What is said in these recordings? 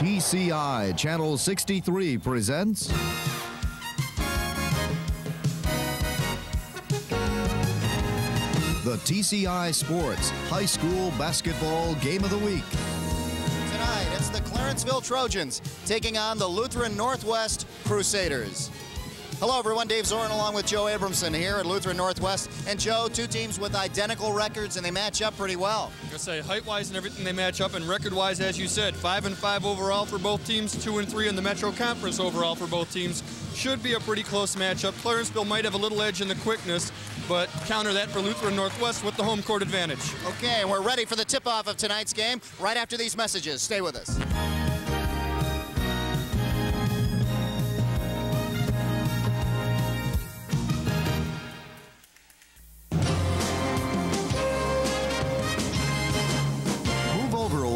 TCI Channel 63 presents the TCI Sports High School Basketball Game of the Week. Tonight, it's the Clarenceville Trojans taking on the Lutheran Northwest Crusaders. Hello everyone, Dave Zorin along with Joe Abramson here at Lutheran Northwest. And Joe, two teams with identical records and they match up pretty well. I say height-wise and everything they match up, and record-wise, as you said, 5-5 overall for both teams, 2-3 in the Metro Conference overall for both teams. Should be a pretty close matchup. Clarenceville might have a little edge in the quickness, but counter that for Lutheran Northwest with the home court advantage. Okay, and we're ready for the tip-off of tonight's game right after these messages. Stay with us.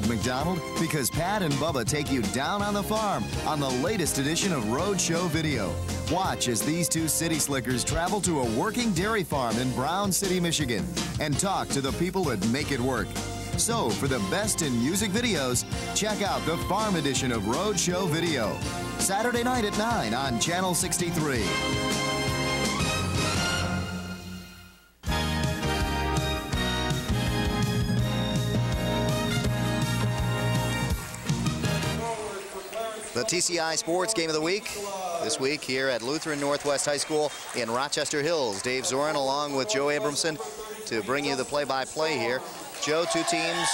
McDonald, because Pat and Bubba take you down on the farm on the latest edition of Roadshow Video. Watch as these two city slickers travel to a working dairy farm in Brown City, Michigan, and talk to the people that make it work. So, for the best in music videos, check out the farm edition of Roadshow Video. Saturday night at 9 on Channel 63. The TCI Sports Game of the Week this week here at Lutheran Northwest High School in Rochester Hills. Dave Zorin along with Joe Abramson to bring you the play-by-play here. Joe, two teams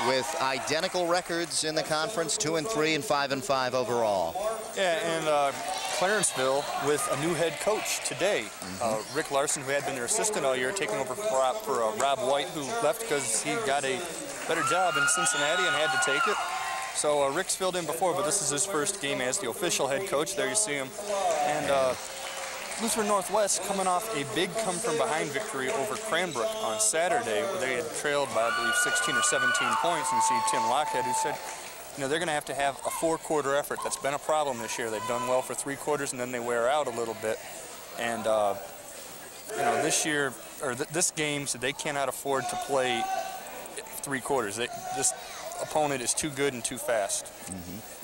with identical records in the conference, 2-3 and 5-5 overall. Yeah, and Clarenceville with a new head coach today. Rick Larson, who had been their assistant all year, taking over for Rob White, who left because he got a better job in Cincinnati and had to take it. So Rick's filled in before, but this is his first game as the official head coach. There you see him. And Lutheran Northwest coming off a big come-from-behind victory over Cranbrook on Saturday, where they had trailed by, I believe, 16 or 17 points. And you see Tim Lockhead, who said, you know, they're going to have a four-quarter effort. That's been a problem this year. They've done well for 3 quarters, and then they wear out a little bit. And, you know, this year, or this game, so they cannot afford to play 3 quarters. This opponent is too good and too fast.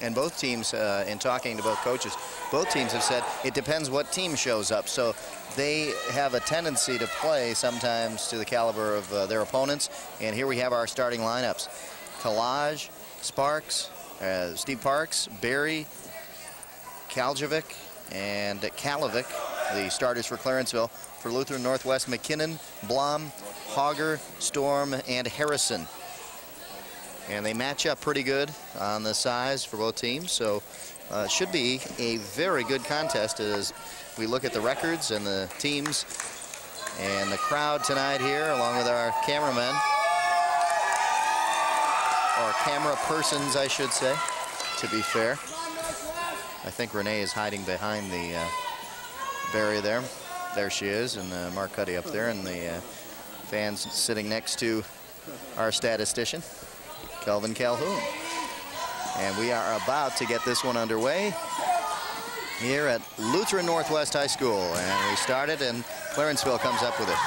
And both teams, in talking to both coaches, both teams have said it depends what team shows up. So they have a tendency to play sometimes to the caliber of their opponents. And here we have our starting lineups. Collage, Sparks, Steve Parks, Barry, Kaljovic, and Kalovic, the starters for Clarenceville. For Lutheran Northwest, McKinnon, Blom, Hauger, Storm, and Harrison. And they match up pretty good on the size for both teams, so it should be a very good contest as we look at the records and the teams and the crowd tonight here, along with our cameramen, or camera persons, I should say, to be fair. I think Renee is hiding behind the barrier there. There she is, and Mark Cuddy up there, and the fans sitting next to our statistician, Kelvin Calhoun. And we are about to get this one underway here at Lutheran Northwest High School. And we started, and Clarenceville comes up with it.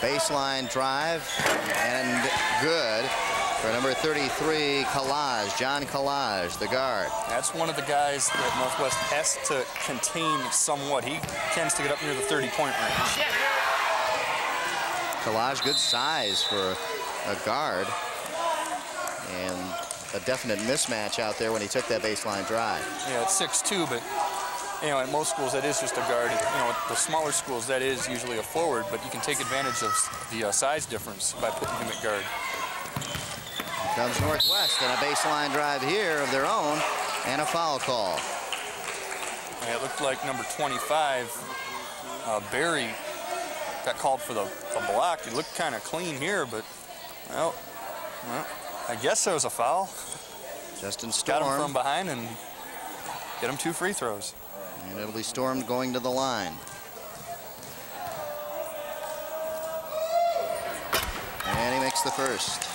Baseline drive, and good for number 33, Collage, John Collage, the guard. That's one of the guys that Northwest has to contain somewhat. He tends to get up near the 30-point range. Collage, good size for a guard, and a definite mismatch out there when he took that baseline drive. Yeah, it's 6'2", but you know, at most schools that is just a guard. You know, at the smaller schools that is usually a forward, but you can take advantage of the size difference by putting him at guard. Here comes Northwest, and a baseline drive here of their own, and a foul call. Yeah, it looked like number 25, Barry, got called for the block. He looked kind of clean here, but, well, I guess there was a foul. Justin Storm. Got him from behind and get him 2 free throws. And it'll be Storm going to the line. And he makes the first.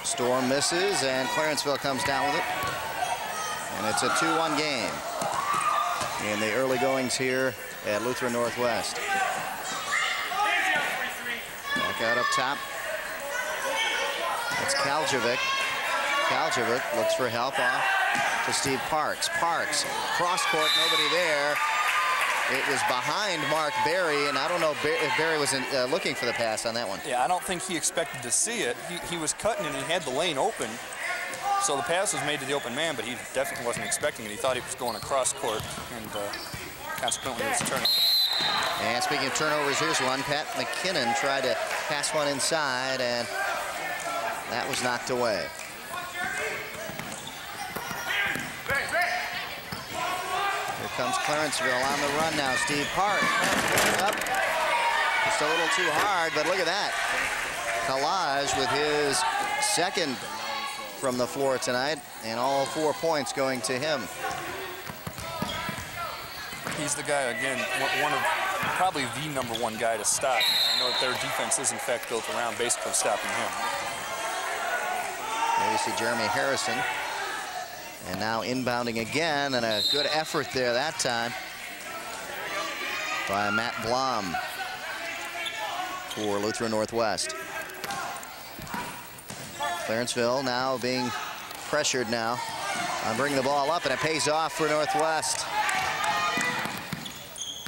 Storm misses, and Clarenceville comes down with it. And it's a 2-1 game in the early goings here at Lutheran Northwest. Back out up top. It's Kaljevic. Kaljevic looks for help off to Steve Parks. Parks, cross court, nobody there. It was behind Mark Berry, and I don't know if Berry was looking for the pass on that one. Yeah, I don't think he expected to see it. He was cutting and he had the lane open. So the pass was made to the open man, but he definitely wasn't expecting it. He thought he was going across court, and consequently it was a turnover. And speaking of turnovers, here's one. Pat McKinnon tried to pass one inside, and that was knocked away. Here comes Clarenceville on the run now. Steve Park up. Just a little too hard, but look at that. Collage with his second from the floor tonight, and all 4 points going to him. He's the guy, again, one of probably the #1 guy to stop. I know that their defense is, in fact, built around basically stopping him. There you see Jeremy Harrison. And now inbounding again, and a good effort there that time by Matt Blom for Lutheran Northwest. Clarenceville now being pressured now on bringing the ball up, and it pays off for Northwest.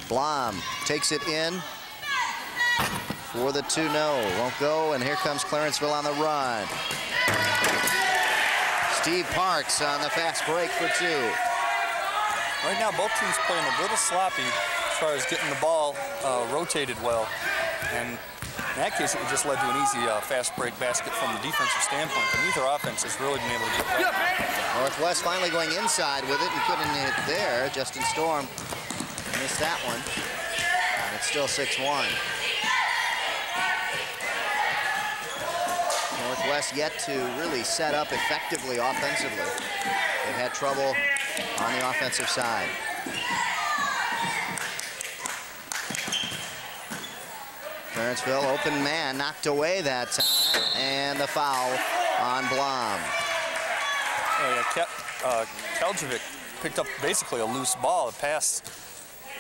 Blom takes it in for the 2-0. Won't go, and here comes Clarenceville on the run. Steve Parks on the fast break for 2. Right now, both teams playing a little sloppy as far as getting the ball rotated well. And in that case, it just led to an easy fast break basket from the defensive standpoint. But neither offense has really been able to get that. Northwest finally going inside with it and couldn't hit there. Justin Storm missed that one. And it's still 6-1. Northwest yet to really set up effectively offensively. They've had trouble on the offensive side. Clarenceville, open man, knocked away that time, and the foul on Blom. Kaljevic picked up basically a loose ball. The pass,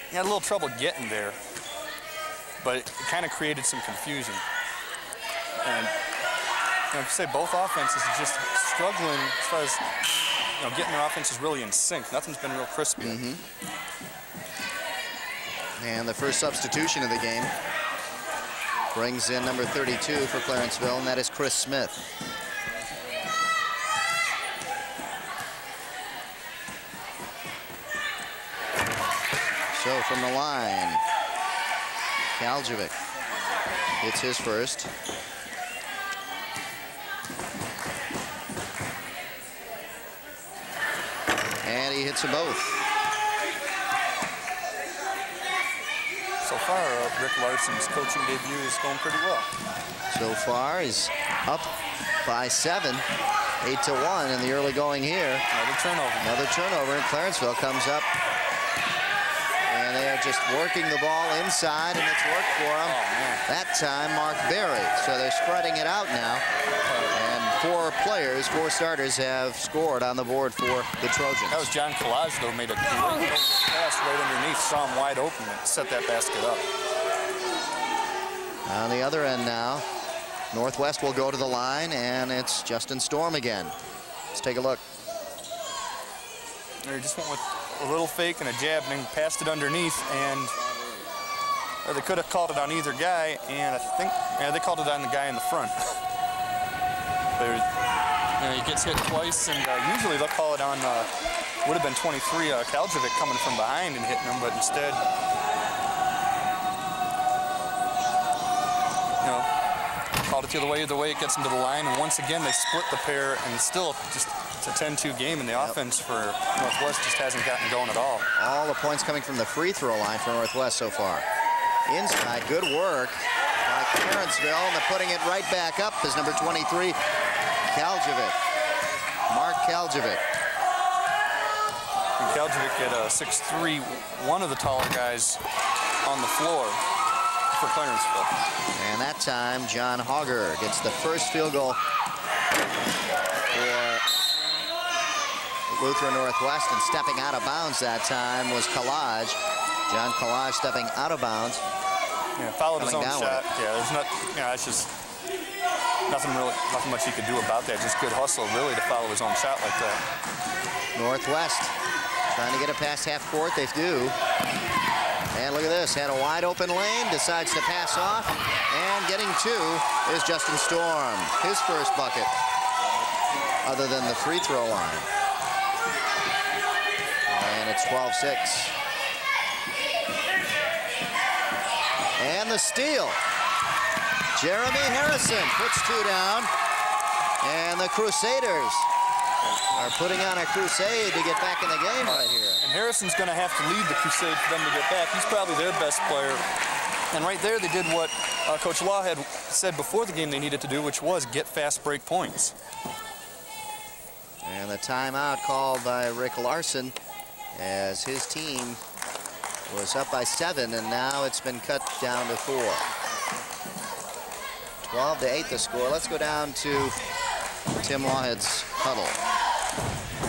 he had a little trouble getting there, but it kind of created some confusion. And like I say, both offenses are just struggling as far as getting their offenses really in sync. Nothing's been real crispy. And the first substitution of the game brings in number 32 for Clarenceville, and that is Chris Smith. So from the line, Kaljevic hits his first. And he hits them both. So far, Rick Larson's coaching debut is going pretty well. So far, he's up by 7, 8-1 in the early going here. Another turnover. Another turnover, and Clarenceville comes up. And they are just working the ball inside, and it's worked for them. That time, Mark Berry. So they're spreading it out now. And 4 starters have scored on the board for the Trojans. That was John Collage, though, made a great pass right underneath, saw him wide open, and set that basket up. On the other end now, Northwest will go to the line, and it's Justin Storm again. Let's take a look. They just went with a little fake and a jab, and then passed it underneath, and they could have called it on either guy, and I think they called it on the guy in the front. He gets hit twice, and usually they'll call it on, would have been 23, Kaljevic coming from behind and hitting him, but instead, called it the other way, it gets him to the line, and once again they split the pair, and still just it's a 10-2 game, and the offense for Northwest just hasn't gotten going at all. All the points coming from the free throw line for Northwest so far. Inside, good work by Clarenceville, and they're putting it right back up is number 23, Kaljevic. Mark Kaljevic. And Kaljevic at 6'3", one of the taller guys on the floor for Clarenceville. And that time, John Hogger gets the first field goal for Lutheran Northwest, and stepping out of bounds that time was Collage. John Collage stepping out of bounds. Yeah, followed his own shot. Yeah, there's not, it's just nothing much he could do about that. Just good hustle, really, to follow his own shot like that. Northwest trying to get it past half court. They do. And look at this, had a wide open lane, decides to pass off, and getting two is Justin Storm. His first bucket, other than the free throw line. And it's 12-6. And the steal. Jeremy Harrison puts two down, and the Crusaders are putting on a crusade to get back in the game right here. And Harrison's going to have to lead the crusade for them to get back. He's probably their best player. And right there, they did what Coach Law had said before the game they needed to do, which was get fast break points. And the timeout called by Rick Larson as his team was up by 7, and now it's been cut down to 4. 12-8 the score. Let's go down to Tim Lawhead's huddle.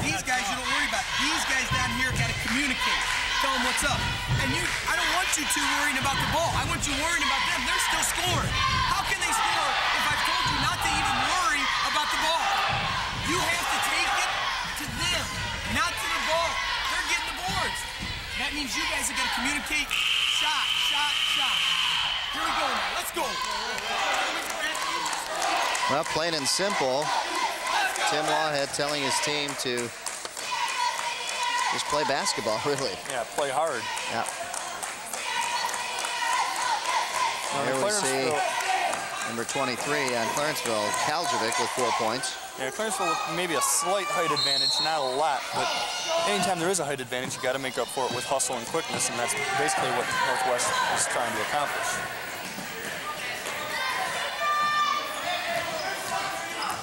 These guys you don't worry about. These guys down here got to communicate. Tell them what's up. And I don't want you two worrying about the ball. I want you worrying about them. They're still scoring. How can they score if I've told you not to even worry about the ball? You have to take it to them, not to the ball. They're getting the boards. That means you guys are going to communicate. Shot, shot, shot. Here we go now. Let's go. Well, plain and simple, Tim Lawhead telling his team to just play basketball, really. Yeah, play hard. Yeah. Here we see number 23 on Clarenceville, Kaljovic with 4 points. Yeah, Clarenceville with maybe a slight height advantage, not a lot, but anytime there is a height advantage, you got to make up for it with hustle and quickness, and that's basically what Northwest is trying to accomplish.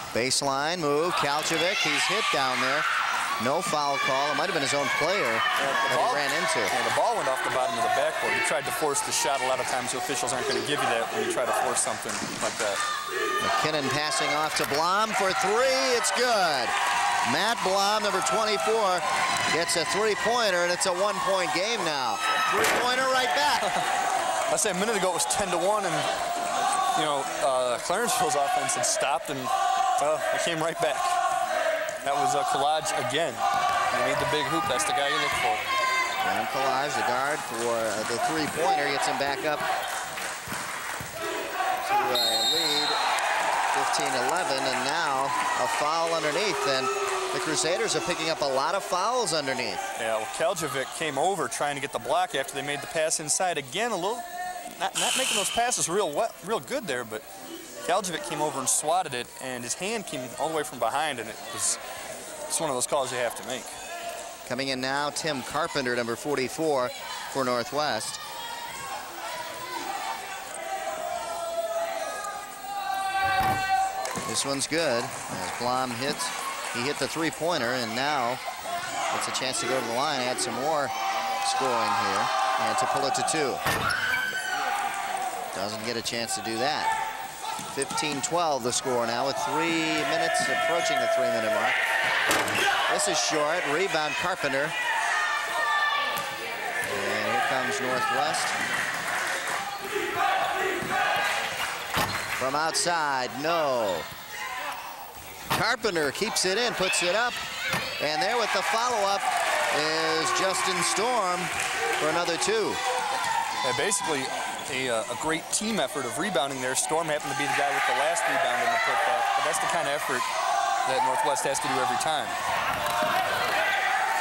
Baseline move, Kaljovic, he's hit down there. No foul call. It might have been his own player that he ran into. Yeah, the ball went off the bottom of the backboard. He tried to force the shot. A lot of times the officials aren't going to give you that when you try to force something like that. McKinnon passing off to Blom for 3. It's good. Matt Blom, number 24, gets a three-pointer, and it's a one-point game now. Three-pointer right back. I say a minute ago it was 10-1, and you know Clarenceville's offense had stopped, and it came right back. That was Collage again. You need the big hoop. That's the guy you look for. And Collage, the guard for the three-pointer, gets him back up to a lead, 15-11, and now a foul underneath. And the Crusaders are picking up a lot of fouls underneath. Yeah, well, Kaljovic came over trying to get the block after they made the pass inside. Again, a little, not making those passes real good there, but Kaljovic came over and swatted it, and his hand came all the way from behind, and it's one of those calls you have to make. Coming in now, Tim Carpenter, number 44 for Northwest. This one's good. As Blom hits, he hit the three-pointer, and now it's a chance to go to the line, add some more scoring here, and to pull it to 2. Doesn't get a chance to do that. 15-12 the score now with 3 minutes approaching the 3-minute mark. This is short. Rebound Carpenter. And here comes Northwest. From outside, no. Carpenter keeps it in, puts it up. And there with the follow-up is Justin Storm for another 2. Yeah, basically a great team effort of rebounding there. Storm happened to be the guy with the last rebound in the putback, but that's the kind of effort that Northwest has to do every time.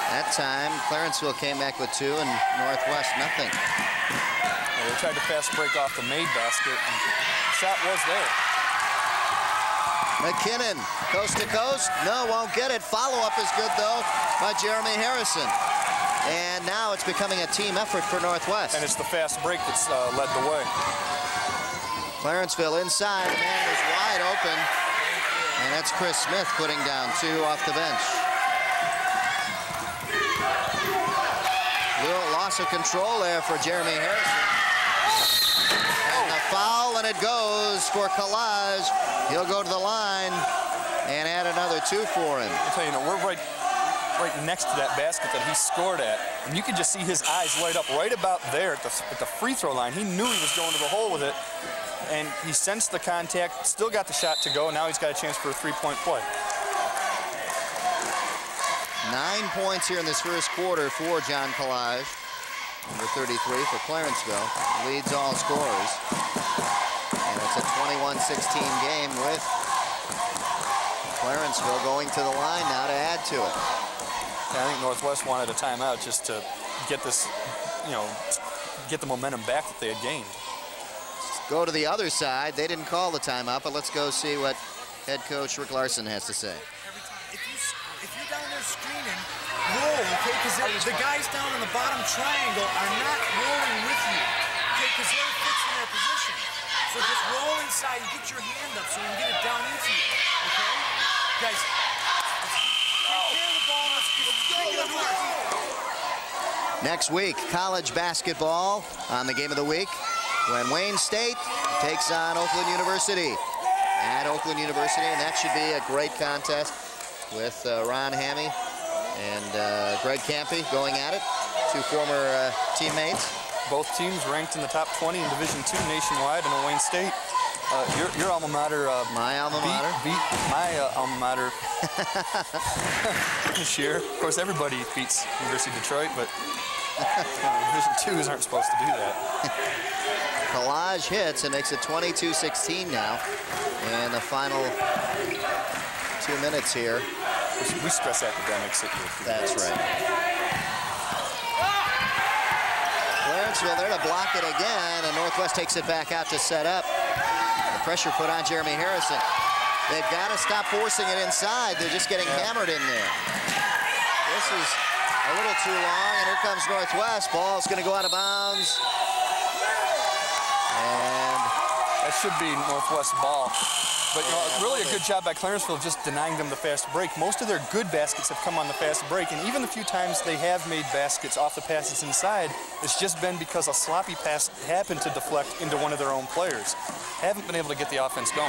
That time, Clarenceville came back with 2 and Northwest nothing. Yeah, they tried to fast break off the made basket, and the shot was there. McKinnon, coast to coast. No, won't get it. Follow-up is good, though, by Jeremy Harrison. And now it's becoming a team effort for Northwest. And it's the fast break that's led the way. Clarenceville inside, the man is wide open. And that's Chris Smith putting down 2 off the bench. Little loss of control there for Jeremy Harrison. And a foul, and it goes for Collage. He'll go to the line and add another 2 for him. I tell you, we're right. right next to that basket that he scored at. And you could just see his eyes light up right about there at the free throw line. He knew he was going to the hole with it. And he sensed the contact, still got the shot to go. Now he's got a chance for a three-point play. 9 points here in this first quarter for John Collage. Number 33 for Clarenceville. Leads all scorers. And it's a 21-16 game with Clarenceville going to the line now to add to it. Yeah, I think Northwest wanted a timeout just to get this, you know, get the momentum back that they had gained. Go to the other side. They didn't call the timeout, but let's go see what head coach Rick Larson has to say. If you're down there screening, roll, okay? Because the guys down in the bottom triangle are not rolling with you, okay? Because they're fixing their position. So just roll inside and get your hand up so we can get it down into you, okay? Guys, take care of the ball. Let's pick it up hard. Next week, college basketball on the game of the week when Wayne State takes on Oakland University at Oakland University, and that should be a great contest with Ron Hammy and Greg Campy going at it, two former teammates. Both teams ranked in the top 20 in Division II nationwide, and Wayne State, your alma mater. My alma mater. Beat my alma mater this year. Of course, everybody beats University of Detroit, but Division IIs aren't supposed to do that. Collage hits and makes it 22-16 now. And the final 2 minutes here. We stress academics. That's right. Clarenceville there to block it again, and Northwest takes it back out to set up. The pressure put on Jeremy Harrison. They've got to stop forcing it inside. They're just getting hammered in there. This is a little too long, and here comes Northwest. Ball's going to go out of bounds. And that should be Northwest ball. But you know, really a good job by Clarenceville just denying them the fast break. Most of their good baskets have come on the fast break, and even the few times they have made baskets off the passes inside, it's just been because a sloppy pass happened to deflect into one of their own players. Haven't been able to get the offense going.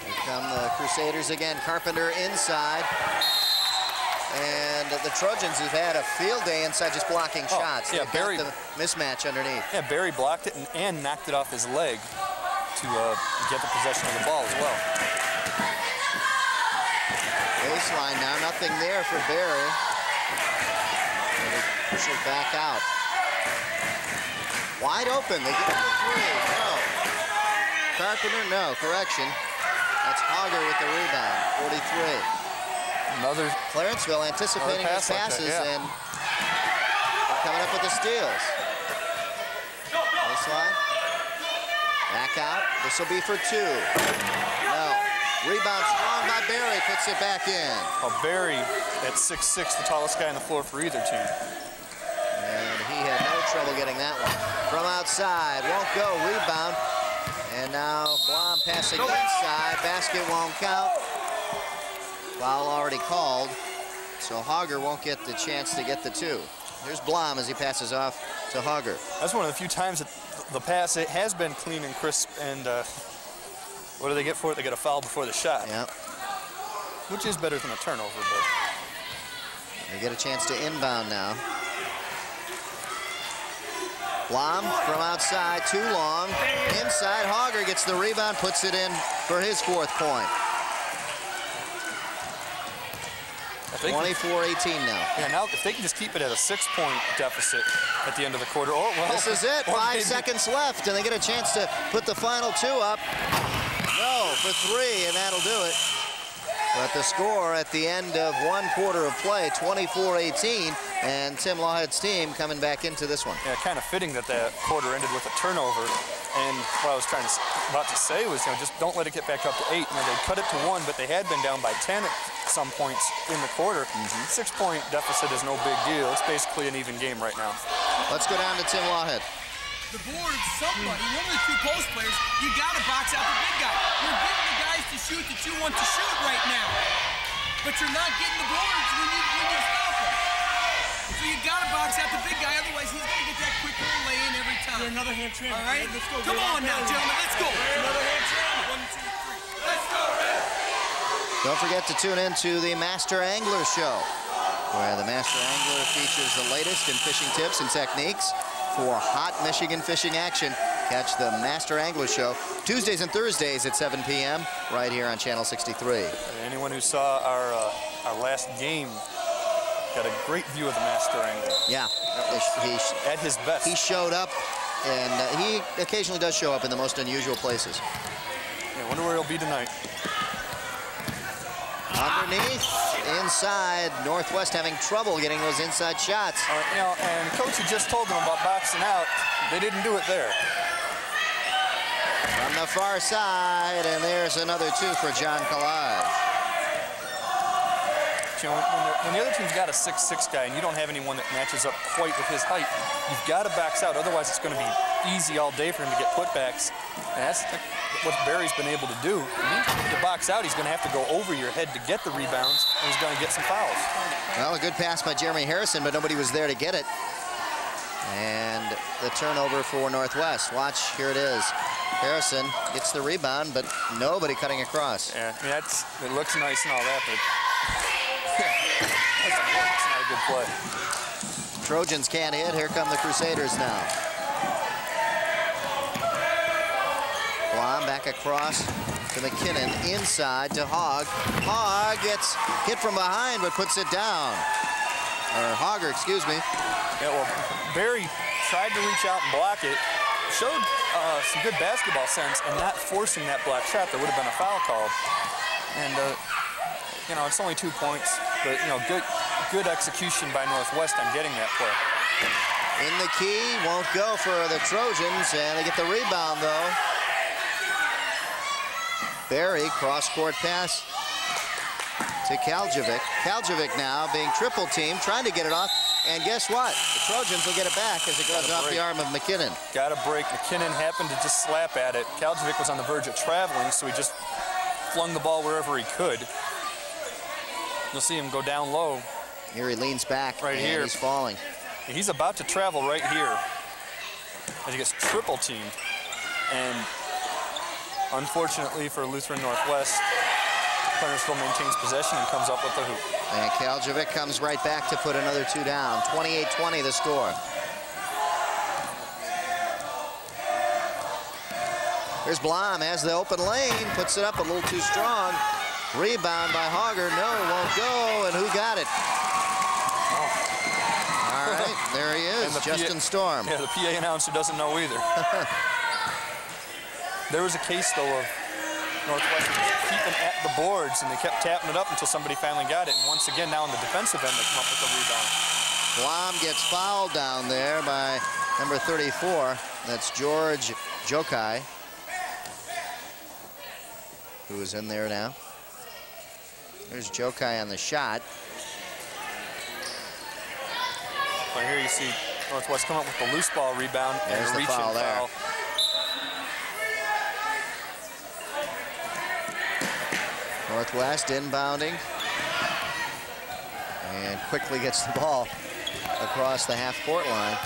Here come the Crusaders again. Carpenter inside. And the Trojans have had a field day inside just blocking shots. Yeah, Barry got the mismatch underneath. Yeah, Barry blocked it and knocked it off his leg to get the possession of the ball as well. Baseline now, nothing there for Barry. They push it back out. Wide open, they get the three. No. Carpenter, no, correction. That's Auger with the rebound, 43. Another Clarenceville anticipating his passes and coming up with the steals. Baseline. Back out. This will be for two. No. Rebound strong by Barry. Puts it back in. Oh, Barry at 6'6", the tallest guy on the floor for either team. And he had no trouble getting that one. From outside. Won't go. Rebound. And now Blom passing inside. Basket won't count. Foul already called, so Hogger won't get the chance to get the two. Here's Blom as he passes off to Hogger. That's one of the few times that the pass it has been clean and crisp, and what do they get for it? They get a foul before the shot. Yeah. Which is better than a turnover, but they get a chance to inbound now. Blom from outside, too long. Inside, Hogger gets the rebound, puts it in for his fourth point. 24-18 now. Yeah, now if they can just keep it at a 6-point deficit at the end of the quarter. Oh, well. This is it. 5 seconds left, and they get a chance to put the final two up. No, for three, and that'll do it. But the score at the end of one quarter of play, 24-18, and Tim Lawhead's team coming back into this one. Yeah, kind of fitting that that quarter ended with a turnover. And what I was about to say was, you know, just don't let it get back up to 8. Now, they cut it to 1, but they had been down by 10 at some points in the quarter. 6-point deficit is no big deal. It's basically an even game right now. Let's go down to Tim Lawhead. The board, somebody, one of the two post players, you got to box out the big guy. You're getting the guys to shoot that you want to shoot right now. But you're not getting the boards when you stop them. So you got to box out the big guy, otherwise he's going to get that quick little lay-in every time. Another hand trim. All right? Let's go. Come on now, gentlemen. Let's go. Another hand trim. 1, 2, 3. Let's go, Red. Don't forget to tune in to the Master Angler Show, where the Master Angler features the latest in fishing tips and techniques for hot Michigan fishing action. Catch the Master Angler Show Tuesdays and Thursdays at 7 p.m. right here on Channel 63. Anyone who saw our last game got a great view of the Master Angler. Yeah, he's at his best. He showed up, and he occasionally does show up in the most unusual places. Yeah, wonder where he'll be tonight. Underneath, inside, Northwest having trouble getting those inside shots. You know, and Coach had just told them about boxing out. They didn't do it there. From the far side, and there's another two for John Collage. You know, when the other team's got a 6'6" guy and you don't have anyone that matches up quite with his height, you've got to box out. Otherwise, it's going to be easy all day for him to get putbacks. And that's what Barry's been able to do. To box out, he's going to have to go over your head to get the rebounds, and he's going to get some fouls. Well, a good pass by Jeremy Harrison, but nobody was there to get it. And the turnover for Northwest. Watch, here it is. Harrison gets the rebound, but nobody cutting across. Yeah, I mean, it looks nice and all that, but it's not a good play. Trojans can't hit. Here come the Crusaders now. Blom back across to McKinnon, inside to Hogg. Hogg gets hit from behind, but puts it down. Or Hogger, excuse me. Yeah, well, Barry tried to reach out and block it. Showed some good basketball sense and not forcing that block shot. There would have been a foul called. And, you know, it's only 2 points, but, you know, good execution by Northwest on getting that play. In the key, won't go for the Trojans, and they get the rebound, though. Barry, cross-court pass to Kaljovic. Kaljovic now being triple-teamed, trying to get it off. And guess what? The Trojans will get it back as it goes off the arm of McKinnon. Got a break. McKinnon happened to just slap at it. Kaljovic was on the verge of traveling, so he just flung the ball wherever he could. You'll see him go down low. Here he leans back, right here. He's falling. He's about to travel right here as he gets triple teamed. And unfortunately for Lutheran Northwest, Clarenceville maintains possession and comes up with the hoop. And Kaljovic comes right back to put another two down. 28-20 the score. Here's Blom, has the open lane, puts it up a little too strong. Rebound by Hogger, no, won't go, and who got it? Oh. All right, there he is, Justin Storm. Yeah, the PA announcer doesn't know either. There was a case, though, of Northwest keeping at the boards, and they kept tapping it up until somebody finally got it. And once again, now on the defensive end, they come up with the rebound. Blom gets fouled down there by number 34. That's George Jokai, who is in there now. There's Jokai on the shot. Well, here you see Northwest come up with the loose ball rebound and a reach-in foul. Northwest inbounding and quickly gets the ball across the half-court line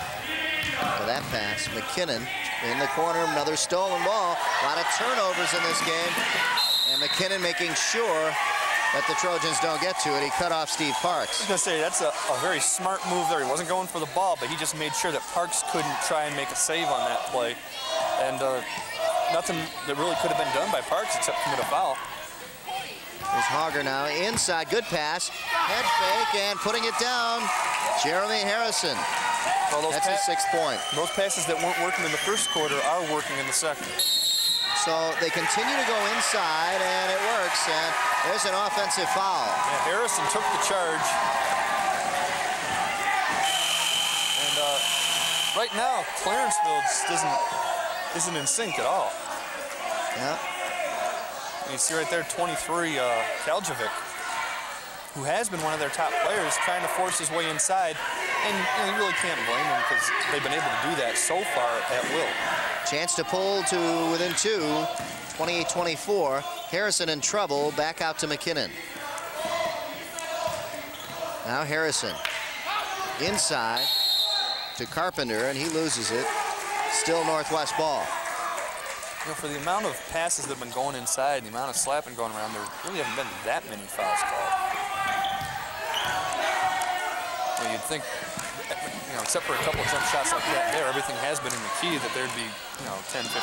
to that pass. McKinnon in the corner, another stolen ball. A lot of turnovers in this game, and McKinnon making sure that the Trojans don't get to it. He cut off Steve Parks. I was going to say, that's a very smart move there. He wasn't going for the ball, but he just made sure that Parks couldn't try and make a save on that play. And nothing that really could have been done by Parks except commit a foul. There's Hogger now inside, good pass, head fake, and putting it down, Jeremy Harrison. Well, that's his 6th point. Those passes that weren't working in the first quarter are working in the second. So they continue to go inside, and it works, and there's an offensive foul. Yeah, Harrison took the charge. And right now, Clarenceville just isn't in sync at all. Yeah. You see right there, 23, Kaljovic, who has been one of their top players, trying to force his way inside. And you really can't blame him because they've been able to do that so far at will. Chance to pull to within 2, 28-24. Harrison in trouble, back out to McKinnon. Now Harrison inside to Carpenter, and he loses it. Still Northwest ball. You know, for the amount of passes that have been going inside and the amount of slapping going around, there really haven't been that many fouls called. Well, you'd think, you know, except for a couple of jump shots like that there, everything has been in the key that there'd be, you know, 10, 15, 20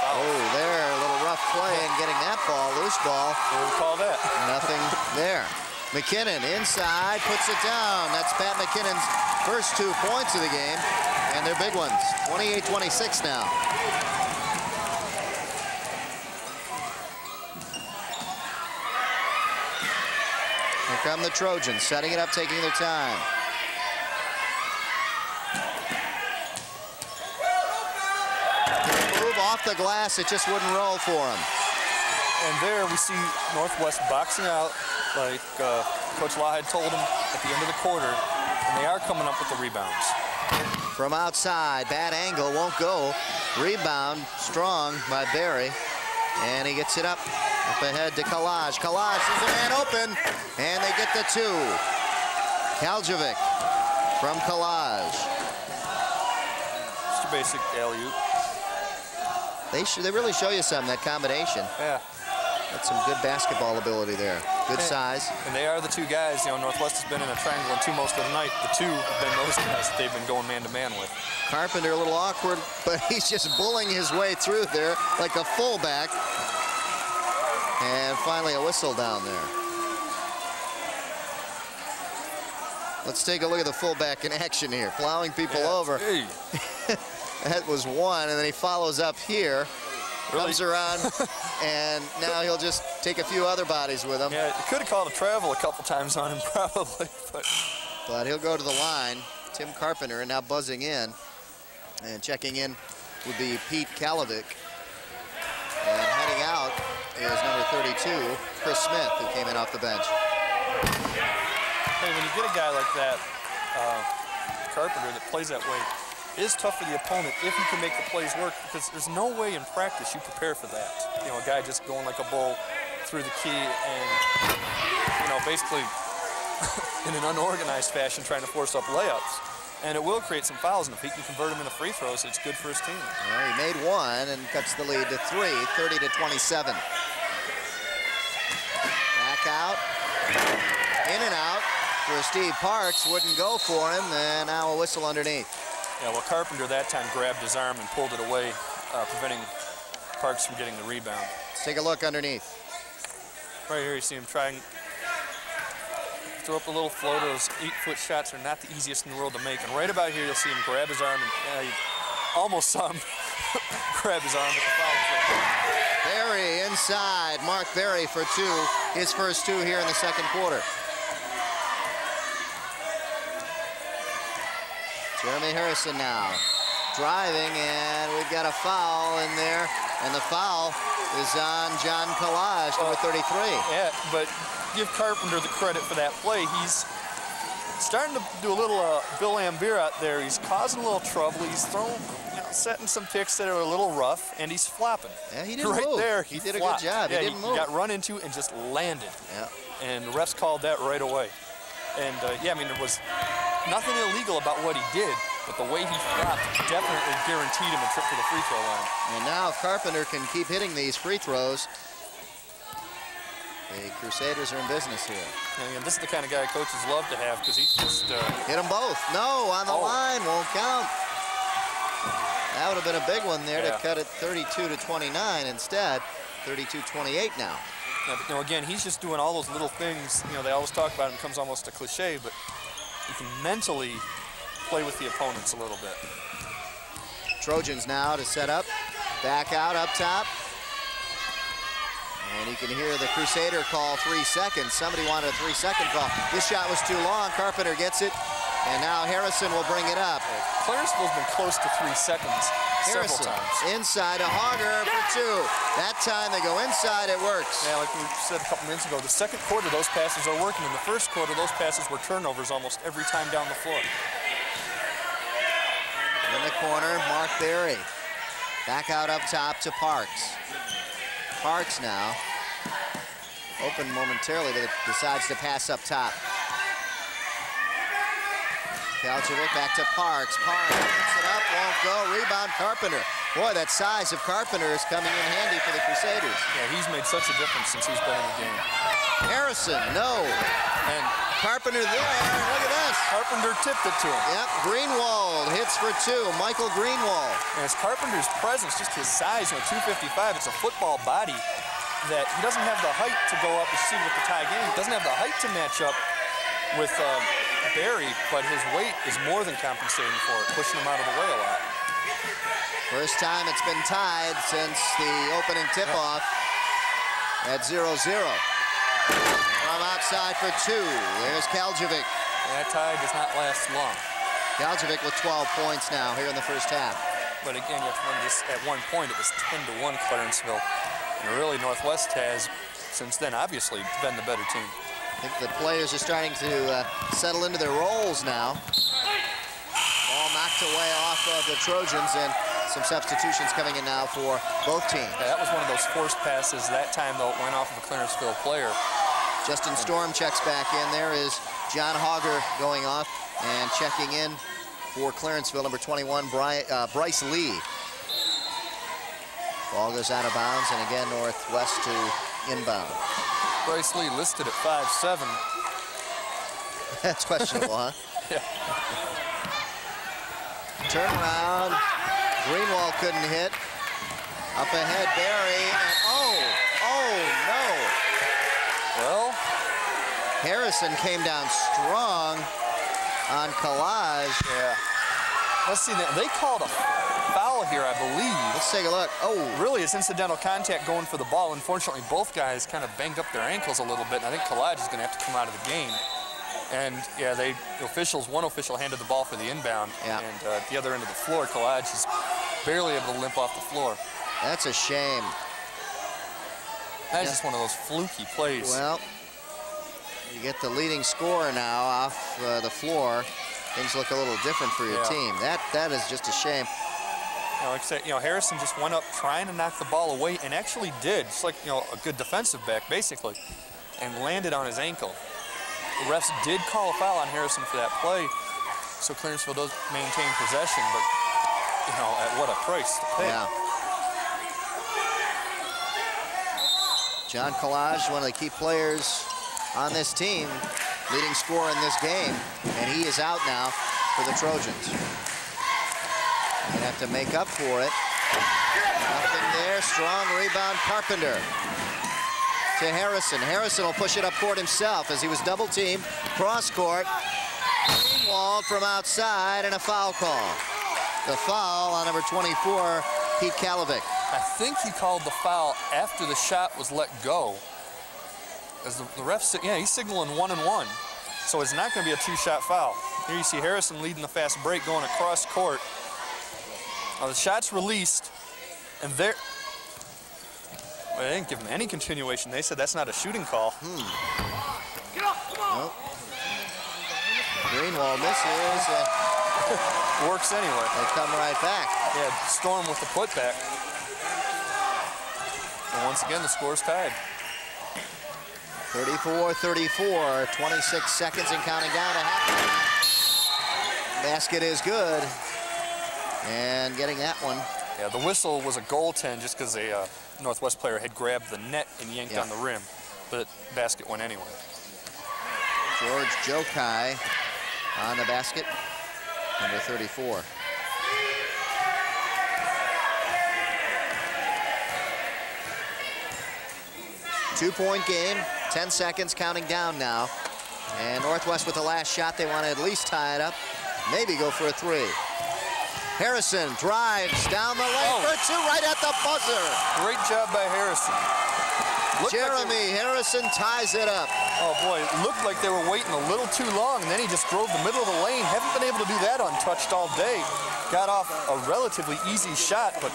fouls. Oh, there, a little rough play and getting that ball, loose ball. What do we call that? Nothing there. McKinnon inside, puts it down. That's Pat McKinnon's first 2 points of the game, and they're big ones. 28-26 now. Here come the Trojans, setting it up, taking their time. Move off the glass, it just wouldn't roll for him. And there we see Northwest boxing out like Coach Law had told them at the end of the quarter, and they are coming up with the rebounds. From outside, bad angle, won't go. Rebound, strong by Barry, and he gets it up ahead to Kalaj. Kalaj is the man open, and they get the 2. Kaljovic from Kalaj. Just a basic alley-oop. They really show you something, that combination. Yeah. That's some good basketball ability there. Good size. And they are the 2 guys. You know, Northwest has been in a triangle and 2 most of the night. The 2 have been those guys that they've been going man-to-man with. Carpenter a little awkward, but he's just bullying his way through there like a fullback. And finally a whistle down there. Let's take a look at the fullback in action here, plowing people over. Hey. That was one, and then he follows up here. Really? Comes around, and now he'll just take a few other bodies with him. Yeah, you could have called a travel a couple times on him, probably. But he'll go to the line. Tim Carpenter, and now buzzing in. And checking in would be Pete Kalovic. And heading out is number 32, Chris Smith, who came in off the bench. Hey, when you get a guy like that, Carpenter, that plays that way, it is tough for the opponent if he can make the plays work, because there's no way in practice you prepare for that. You know, a guy just going like a bull through the key and, you know, basically in an unorganized fashion trying to force up layups. And it will create some fouls, and if he can convert them into free throws, it's good for his team. Well, he made one and cuts the lead to 3, 30-27. Back out, in and out for Steve Parks, wouldn't go for him, and now a whistle underneath. Yeah, well, Carpenter that time grabbed his arm and pulled it away, preventing Parks from getting the rebound. Let's take a look underneath. Right here you see him trying throw up a little floater. Those 8-foot shots are not the easiest in the world to make. And right about here, you'll see him grab his arm, and you almost saw him grab his arm at the foul play. Berry inside. Mark Berry for 2, his first 2 here in the second quarter. Jeremy Harrison now driving, and we've got a foul in there, and the foul is on John Kalaj, number 33. Yeah, but give Carpenter the credit for that play. He's starting to do a little Bill Lambier out there. He's causing a little trouble. He's throwing, setting some picks that are a little rough, and he's flopping. Yeah, he didn't move. Right there, he did flopped. a good job. Yeah, he didn't move. He got run into and just landed. Yeah. And the refs called that right away. And yeah, I mean, there was nothing illegal about what he did, but the way he flopped definitely guaranteed him a trip to the free throw line. And now if Carpenter can keep hitting these free throws, the Crusaders are in business here. And this is the kind of guy coaches love to have, because he just... hit them both. No, on the line, won't count. That would have been a big one there to cut it 32-29 instead. 32-28 now. Yeah, but again, he's just doing all those little things. They always talk about him, becomes almost a cliche, but he can mentally play with the opponents a little bit. Trojans now to set up. Back out up top. And you can hear the Crusader call 3 seconds. Somebody wanted a 3-second call. This shot was too long. Carpenter gets it. And now Harrison will bring it up. Clarenceville's been close to 3 seconds several times. Inside to Hogger for 2. That time they go inside, it works. Yeah, like we said a couple minutes ago, the second quarter those passes are working. In the first quarter, those passes were turnovers almost every time down the floor. In the corner, Mark Berry. Back out up top to Parks. Parks now, open momentarily, but decides to pass up top. Kaljovic back to Parks. Parks puts it up, won't go. Rebound Carpenter. Boy, that size of Carpenter is coming in handy for the Crusaders. Yeah, he's made such a difference since he's been in the game. Harrison, no. And Carpenter there, look at this. Carpenter tipped it to him. Yep, Greenwald hits for 2, Michael Greenwald. And it's Carpenter's presence, just his size, 255, it's a football body that he doesn't have the height to go up, you see with the tie game, he doesn't have the height to match up with Barry, but his weight is more than compensating for it, pushing him out of the way a lot. First time it's been tied since the opening tip-off at 0-0. From outside for 2, there's Kaljevic. That tie does not last long. Kaljevic with 12 points now here in the first half. But again, you have to remember this, at one point it was 10-1 Clarenceville. And really Northwest has, since then, obviously been the better team. I think the players are starting to settle into their roles now. Ball knocked away off of the Trojans, and some substitutions coming in now for both teams. Yeah, that was one of those forced passes. That time, though, it went off of a Clarenceville player. Justin Storm checks back in. There is John Hauger going off, and checking in for Clarenceville, number 21, Bryce Lee. Ball goes out of bounds, and again, Northwest to inbound. Bryce Lee listed at 5'7". That's questionable, huh? Yeah. Turnaround. Greenwald couldn't hit. Up ahead, Barry, and oh no. Well, Harrison came down strong on Collage. Yeah. Let's see, they called a foul here, I believe. Let's take a look. Oh, really, it's incidental contact going for the ball. Unfortunately, both guys kind of banged up their ankles a little bit, and I think Collage is going to have to come out of the game. And yeah, one official handed the ball for the inbound, yeah. And at the other end of the floor, Collage is barely able to limp off the floor. That's a shame. That's just one of those fluky plays. Well, you get the leading scorer now off the floor. Things look a little different for your team. That is just a shame. Like I said, Harrison just went up trying to knock the ball away and actually did, just like, a good defensive back, basically, and landed on his ankle. The refs did call a foul on Harrison for that play, so Clarenceville does maintain possession, but, at what a price to pay. Yeah. John Collage, one of the key players on this team, leading scorer in this game, and he is out now for the Trojans. They have to make up for it. Nothing there, strong rebound, Carpenter to Harrison. Harrison will push it up court himself as he was double teamed, cross court. Greenwald from outside, and a foul call. The foul on number 24, Pete Kaljevic. I think he called the foul after the shot was let go. As the ref said, he's signaling 1-and-1. So it's not going to be a two-shot foul. Here you see Harrison leading the fast break going across court. Now the shot's released, and they didn't give him any continuation. They said that's not a shooting call. Get up, come on. Nope. Greenwald misses. Works anyway. They come right back. Yeah, Storm with the putback. And once again, the score's tied. 34-34, 26 seconds and counting down to halftime. Basket is good. And getting that one. Yeah, the whistle was a goaltend just because a Northwest player had grabbed the net and yanked on the rim. But basket went anyway. George Jokai on the basket, number 34. Two-point game, 10 seconds, counting down now. And Northwest with the last shot, they want to at least tie it up, maybe go for a three. Harrison drives down the lane for two, right at the buzzer. Great job by Harrison. Jeremy Harrison ties it up. Oh boy, it looked like they were waiting a little too long, and then he just drove the middle of the lane. Haven't been able to do that untouched all day. Got off a relatively easy shot, but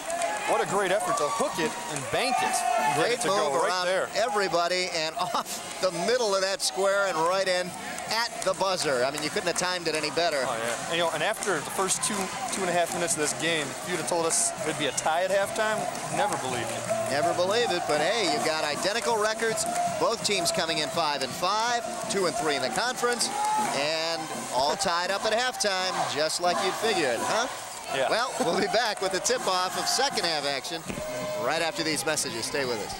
what a great effort to hook it and bank it. Great move right around there. Everybody and off the middle of that square and right in at the buzzer. I mean, you couldn't have timed it any better. Oh yeah, and after the first two and a half minutes of this game, if you'd have told us it'd be a tie at halftime, never believed it. Never believe it, but hey, you've got identical records. Both teams coming in 5-5, 2-3 in the conference, and all tied up at halftime, just like you'd figured, huh? Yeah. Well, we'll be back with the tip-off of second half action right after these messages. Stay with us.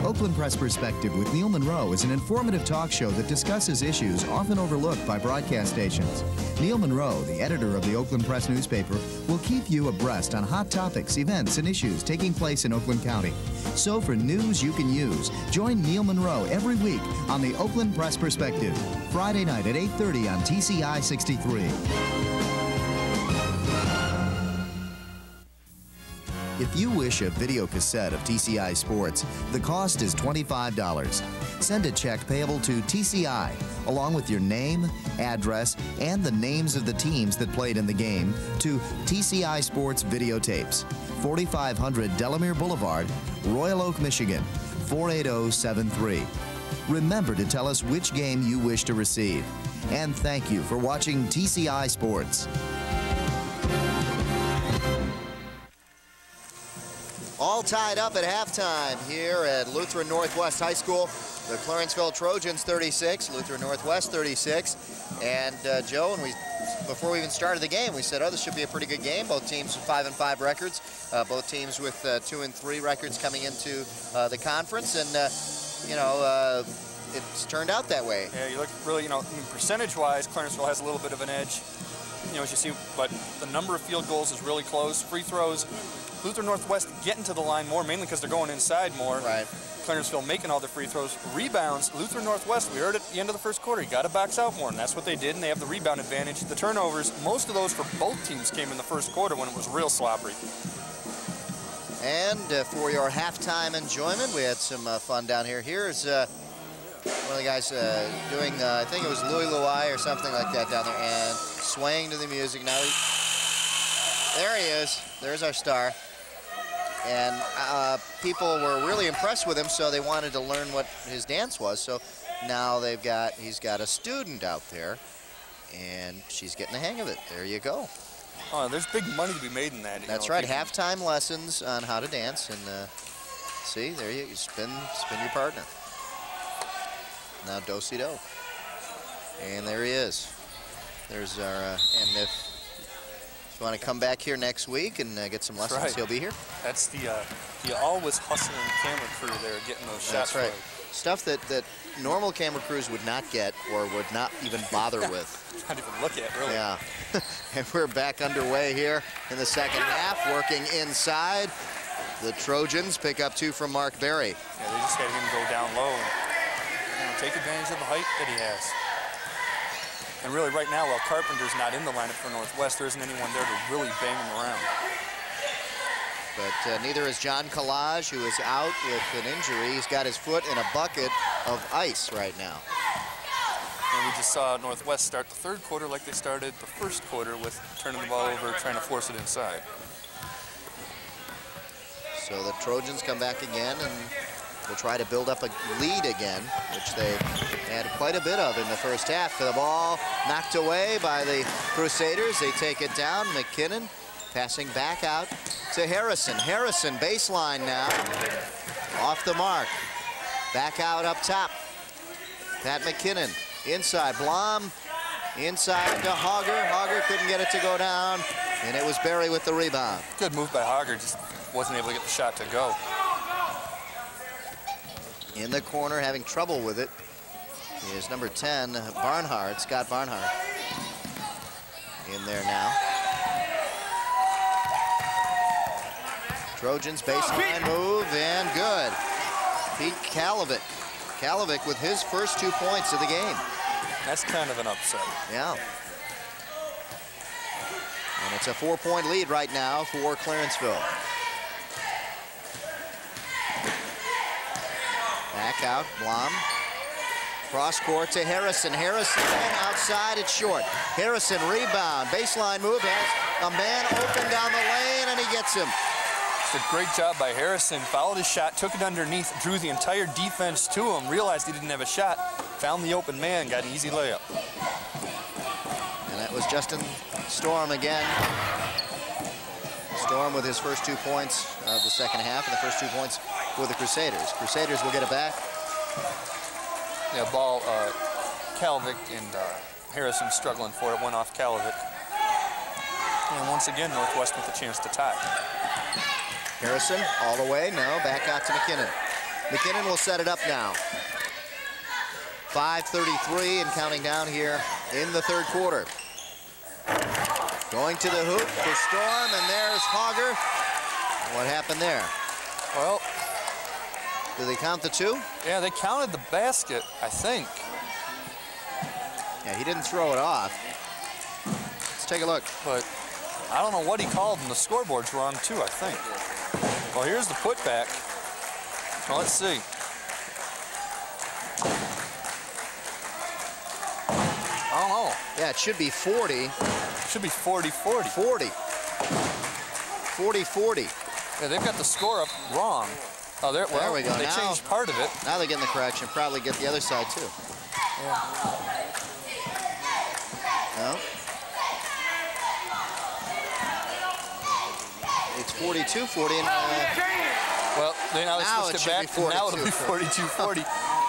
Oakland Press Perspective with Neil Monroe is an informative talk show that discusses issues often overlooked by broadcast stations. Neil Monroe, the editor of the Oakland Press newspaper, will keep you abreast on hot topics, events, and issues taking place in Oakland County. So for news you can use, join Neil Monroe every week on the Oakland Press Perspective, Friday night at 8:30 on TCI 63. If you wish a video cassette of TCI Sports, the cost is $25. Send a check payable to TCI, along with your name, address, and the names of the teams that played in the game, to TCI Sports Videotapes, 4500 Delamere Boulevard, Royal Oak, Michigan, 48073. Remember to tell us which game you wish to receive. And thank you for watching TCI Sports. All tied up at halftime here at Lutheran Northwest High School. The Clarenceville Trojans 36, Lutheran Northwest 36. And Joe, before we even started the game, we said, oh, this should be a pretty good game. Both teams with 5-5 records. Both teams with 2-3 records coming into the conference. And, it's turned out that way. Yeah, you look really, percentage-wise, Clarenceville has a little bit of an edge. As you see, but the number of field goals is really close. Free throws, Lutheran Northwest getting to the line more, mainly because they're going inside more. Right. Clarenceville making all the free throws. Rebounds, Lutheran Northwest, we heard at the end of the first quarter, you got to box out more, and that's what they did, and they have the rebound advantage. The turnovers, most of those for both teams came in the first quarter when it was real sloppy. And for your halftime enjoyment, we had some fun down here. Here's one of the guys doing, I think it was Louie Louie or something like that down there, and swaying to the music. Now, there he is. There's our star. And people were really impressed with him, so they wanted to learn what his dance was. So now he's got a student out there, and she's getting the hang of it. There you go. Oh, there's big money to be made in that. That's right. Halftime lessons on how to dance, and see, there you spin your partner. Now do-si-do. And there he is. There's our, and if you want to come back here next week and get some lessons, right. He'll be here. That's the always hustling camera crew there getting those shots. That's right. Stuff that normal camera crews would not get or would not even bother with. Not even look at, really. Yeah. And we're back underway here in the second half, working inside. The Trojans pick up 2 from Mark Berry. Yeah, they just had him go down low and take advantage of the height that he has. And really, right now, while Carpenter's not in the lineup for Northwest, there isn't anyone there to really bang him around. But neither is John Collage, who is out with an injury. He's got his foot in a bucket of ice right now. And we just saw Northwest start the third quarter like they started the first quarter, with turning the ball over, trying to force it inside. So the Trojans come back again and will try to build up a lead again, which they had quite a bit of in the first half. The ball knocked away by the Crusaders. They take it down. McKinnon passing back out to Harrison. Harrison baseline now. Off the mark. Back out up top. Pat McKinnon inside. Blom inside to Hogger. Hogger couldn't get it to go down, and it was Berry with the rebound. Good move by Hogger, just wasn't able to get the shot to go. In the corner, having trouble with it, is number 10, Barnhart, Scott Barnhart. In there now. Trojans baseline move, and good. Pete Kalovic. Kalovic with his first 2 points of the game. That's kind of an upset. Yeah. And it's a 4-point lead right now for Clarenceville. Back out, Blom. Cross court to Harrison. Harrison outside, it's short. Harrison rebound, baseline move, has a man open down the lane, and he gets him. It's a great job by Harrison. Followed his shot, took it underneath, drew the entire defense to him, realized he didn't have a shot, found the open man, got an easy layup. And that was Justin Storm again. Storm with his first 2 points of the second half, and the first 2 points for the Crusaders. Crusaders will get it back. Yeah, ball, Kalvik and Harrison struggling for it, went off Kalvik. And once again, Northwest with a chance to tie. Harrison all the way, no, back out to McKinnon. McKinnon will set it up now. 5:33 and counting down here in the third quarter. Going to the hoop for Storm, and there's Hauger. What happened there? Well, do they count the 2? Yeah, they counted the basket, I think. Yeah, he didn't throw it off. Let's take a look. But I don't know what he called, and the scoreboard's wrong too, I think. Well, here's the putback. Well, let's see. I don't know. Yeah, it should be 40. It should be 40-40. 40. 40-40. Yeah, they've got the score up wrong. Oh, there we go. They now, changed part of it. Now they're getting the correction. Probably get the other side, too. Yeah. No. It's 42-40. Well, now they switched it back, and now it'll be 42-40.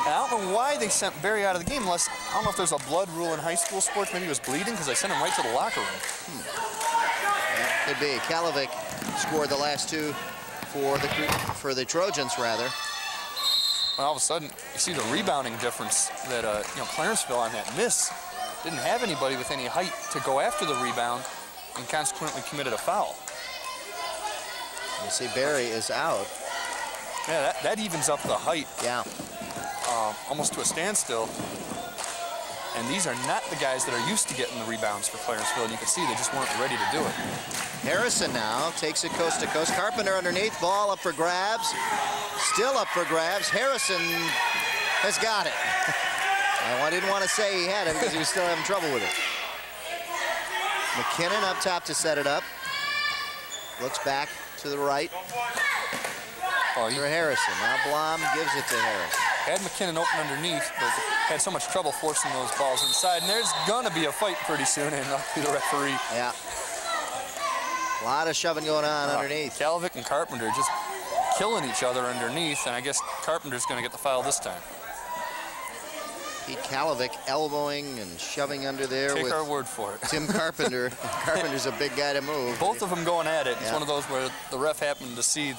And I don't know why they sent Barry out of the game, unless, I don't know if there's a blood rule in high school sports. Maybe he was bleeding, because they sent him right to the locker room. Yeah, could be. Kalvik scored the last 2 for the Trojans, rather. Well, all of a sudden, you see the rebounding difference that, Clarenceville on that miss didn't have anybody with any height to go after the rebound and consequently committed a foul. You see Barry is out. Yeah, that evens up the height. Yeah. Almost to a standstill. And these are not the guys that are used to getting the rebounds for Clarenceville. And you can see they just weren't ready to do it. Harrison now takes it coast to coast. Carpenter underneath, ball up for grabs. Still up for grabs. Harrison has got it. I didn't want to say he had it because he was still having trouble with it. McKinnon up top to set it up. Looks back to the right. For Harrison. Now Blom gives it to Harrison. Had McKinnon open underneath, but had so much trouble forcing those balls inside. And there's gonna be a fight pretty soon, and I'll be the referee. Yeah. A lot of shoving going on underneath. Kalvik and Carpenter just killing each other underneath, and I guess Carpenter's gonna get the foul this time. Pete Kalvik elbowing and shoving under there. Take with our word for it. Tim Carpenter. Carpenter's a big guy to move. Both of them going at it. It's Yeah. one of those where the ref happened to see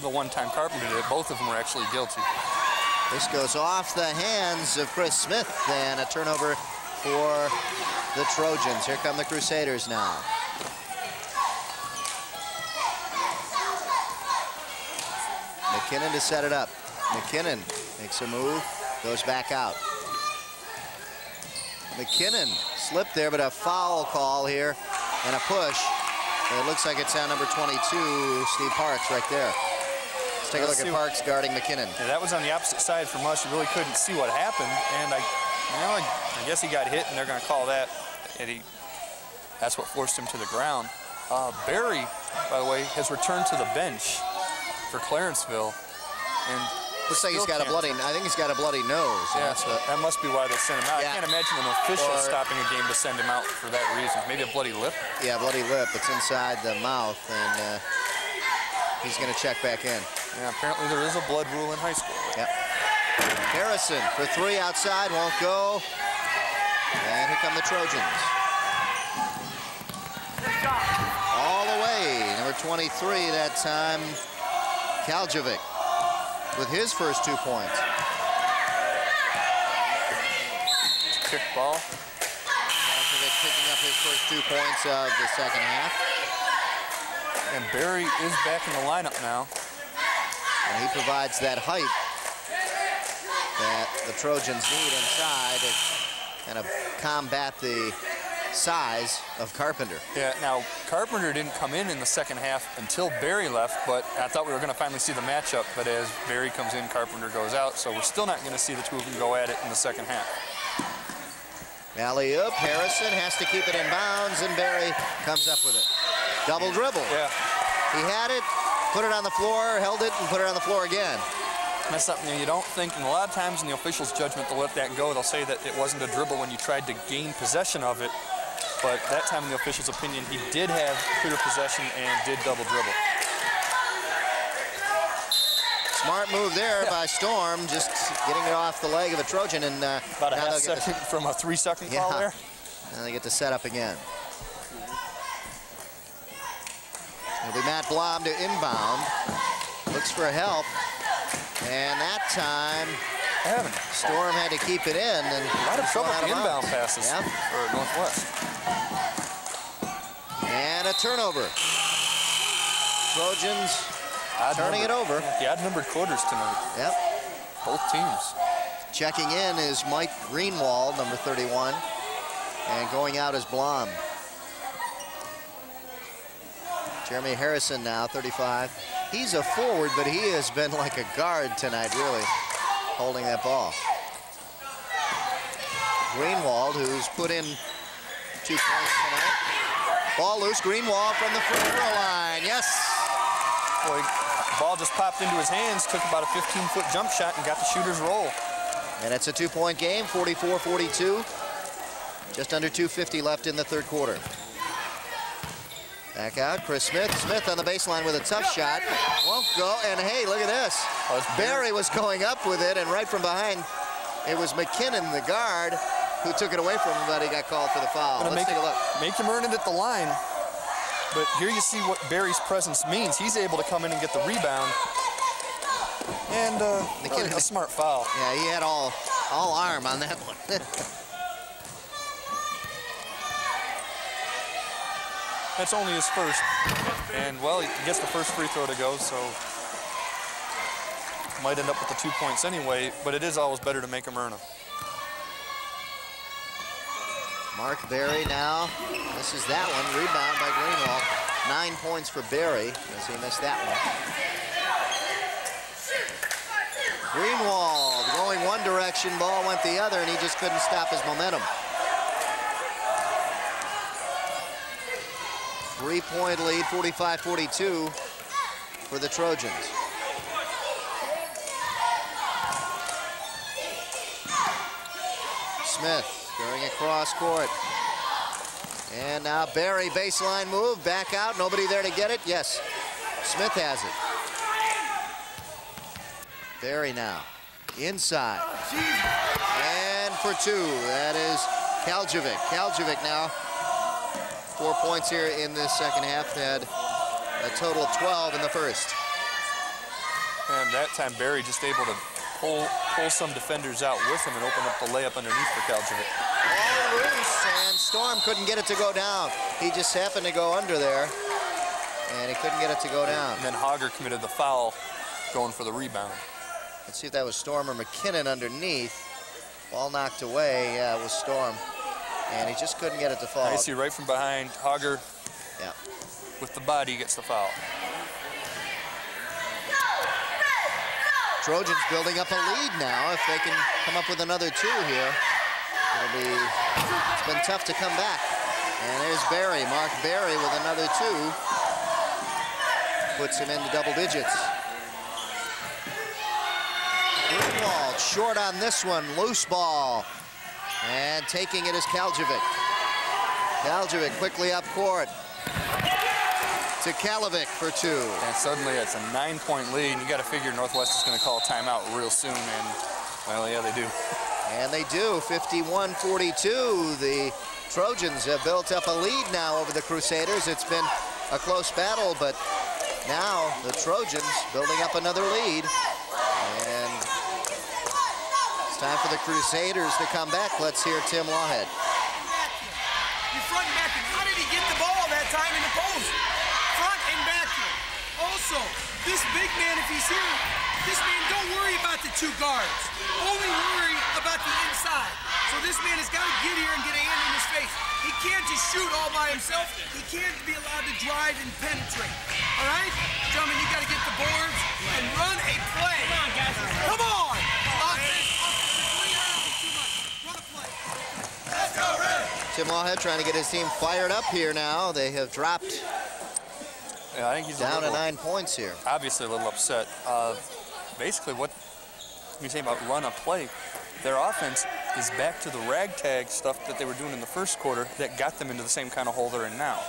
the one time Carpenter did it. Both of them were actually guilty. This goes off the hands of Chris Smith, and a turnover for the Trojans. Here come the Crusaders now. McKinnon to set it up. McKinnon makes a move, goes back out. McKinnon slipped there, but a foul call here and a push. It looks like it's on number 22, Steve Parks, right there. Let's take a look at Parks guarding McKinnon. Yeah, that was on the opposite side from us. You really couldn't see what happened, and I guess he got hit, and they're going to call that. And that's what forced him to the ground. Barry, by the way, has returned to the bench for Clarenceville, and looks like he's got a bloody. I think he's got a bloody nose. Yeah, so that must be why they sent him out. Yeah. I can't imagine an official stopping a game to send him out for that reason. Maybe a bloody lip. Yeah, bloody lip. It's inside the mouth, and he's going to check back in. Yeah, apparently there is a blood rule in high school. Yep. Harrison for 3 outside, won't go. And here come the Trojans. All the way, number 23 that time, Kaljovic with his first 2 points. Kick ball. Kaljovic picking up his first 2 points of the second half. And Barry is back in the lineup now. And he provides that height that the Trojans need inside to kind of combat the size of Carpenter. Yeah, now Carpenter didn't come in the second half until Barry left, but I thought we were going to finally see the matchup. But as Barry comes in, Carpenter goes out, so we're still not going to see the two of them go at it in the second half. Alley-oop, Harrison has to keep it in bounds, and Barry comes up with it. Double dribble. Yeah. He had it, put it on the floor, held it, and put it on the floor again. That's something you don't think, and a lot of times in the official's judgment, they'll let that go. They'll say that it wasn't a dribble when you tried to gain possession of it, but that time, in the official's opinion, he did have clear possession and did double dribble. Smart move there by Storm, just getting it off the leg of a Trojan. And about a half second from a 3-second call there. And they get to set up again. It'll be Matt Blom to inbound. Looks for help. And that time, Storm had to keep it in. And a lot of trouble with the inbound passes for Northwest. And a turnover. Trojans turning it over. The odd-numbered quarters tonight. Yep. Both teams. Checking in is Mike Greenwald, number 31. And going out is Blom. Jeremy Harrison now, 35. He's a forward, but he has been like a guard tonight, really, holding that ball. Greenwald, who's put in 2 points tonight. Ball loose, Greenwald from the free throw line, yes! Boy, ball just popped into his hands, took about a 15-foot jump shot and got the shooter's roll. And it's a 2-point game, 44-42. Just under 2:50 left in the third quarter. Back out, Chris Smith. Smith on the baseline with a tough shot. Won't go, and hey, look at this. Barry was going up with it, and right from behind, it was McKinnon, the guard, who took it away from him, but he got called for the foul. Let's take a look. Make him earn it at the line. But here you see what Barry's presence means. He's able to come in and get the rebound. And really a smart foul. Yeah, he had all arm on that one. That's only his first. And, well, he gets the first free throw to go, so might end up with the 2 points anyway, but it is always better to make him earn them. Mark Barry now. This is that one. Rebound by Greenwald. 9 points for Barry as he missed that one. Greenwald going one direction, ball went the other, and he just couldn't stop his momentum. 3-point lead, 45-42 for the Trojans. Smith going across court. And now Barry, baseline move, back out, nobody there to get it. Yes, Smith has it. Barry now, inside. And for 2, that is Kaljevic. Kaljevic now, 4 points here in this second half. They had a total of 12 in the first. And that time Barry just able to pull some defenders out with him and open up the layup underneath for Kaljevic. All loose, and Storm couldn't get it to go down. He just happened to go under there, and he couldn't get it to go down. And then Hogger committed the foul going for the rebound. Let's see if that was Storm or McKinnon underneath. Ball knocked away. Yeah, it was Storm. And he just couldn't get it to fall. I see right from behind, Hogger with the body gets the foul. Trojans building up a lead now. If they can come up with another 2 here, it's been tough to come back. And there's Barry, Mark Barry with another 2. Puts him into double digits. Greenwald short on this one, loose ball. And taking it is Kaljevic. Kaljevic quickly up court to Kaljevic for 2. And suddenly it's a 9-point lead, and you got to figure Northwest is going to call a timeout real soon, and, well, yeah, they do. And they do, 51-42. The Trojans have built up a lead now over the Crusaders. It's been a close battle, but now the Trojans building up another lead. And it's time for the Crusaders to come back. Let's hear Tim Lawhead. You're front and back. How did he get the ball that time in the post? Front and back. Also, this big man, if he's here, this man, don't worry about the 2 guards. Only worry about the inside. So this man has got to get here and get a hand in his face. He can't just shoot all by himself. He can't be allowed to drive and penetrate. All right? Gentlemen, you got to get the boards and run a play. Come on, guys. Come on! Run a play. Let's go, Red! Tim Lawhead trying to get his team fired up here now. They have dropped I think he's down to 9 points here. Obviously a little upset. Basically what you say about run a play, their offense is back to the ragtag stuff that they were doing in the first quarter that got them into the same kind of hole they're in now.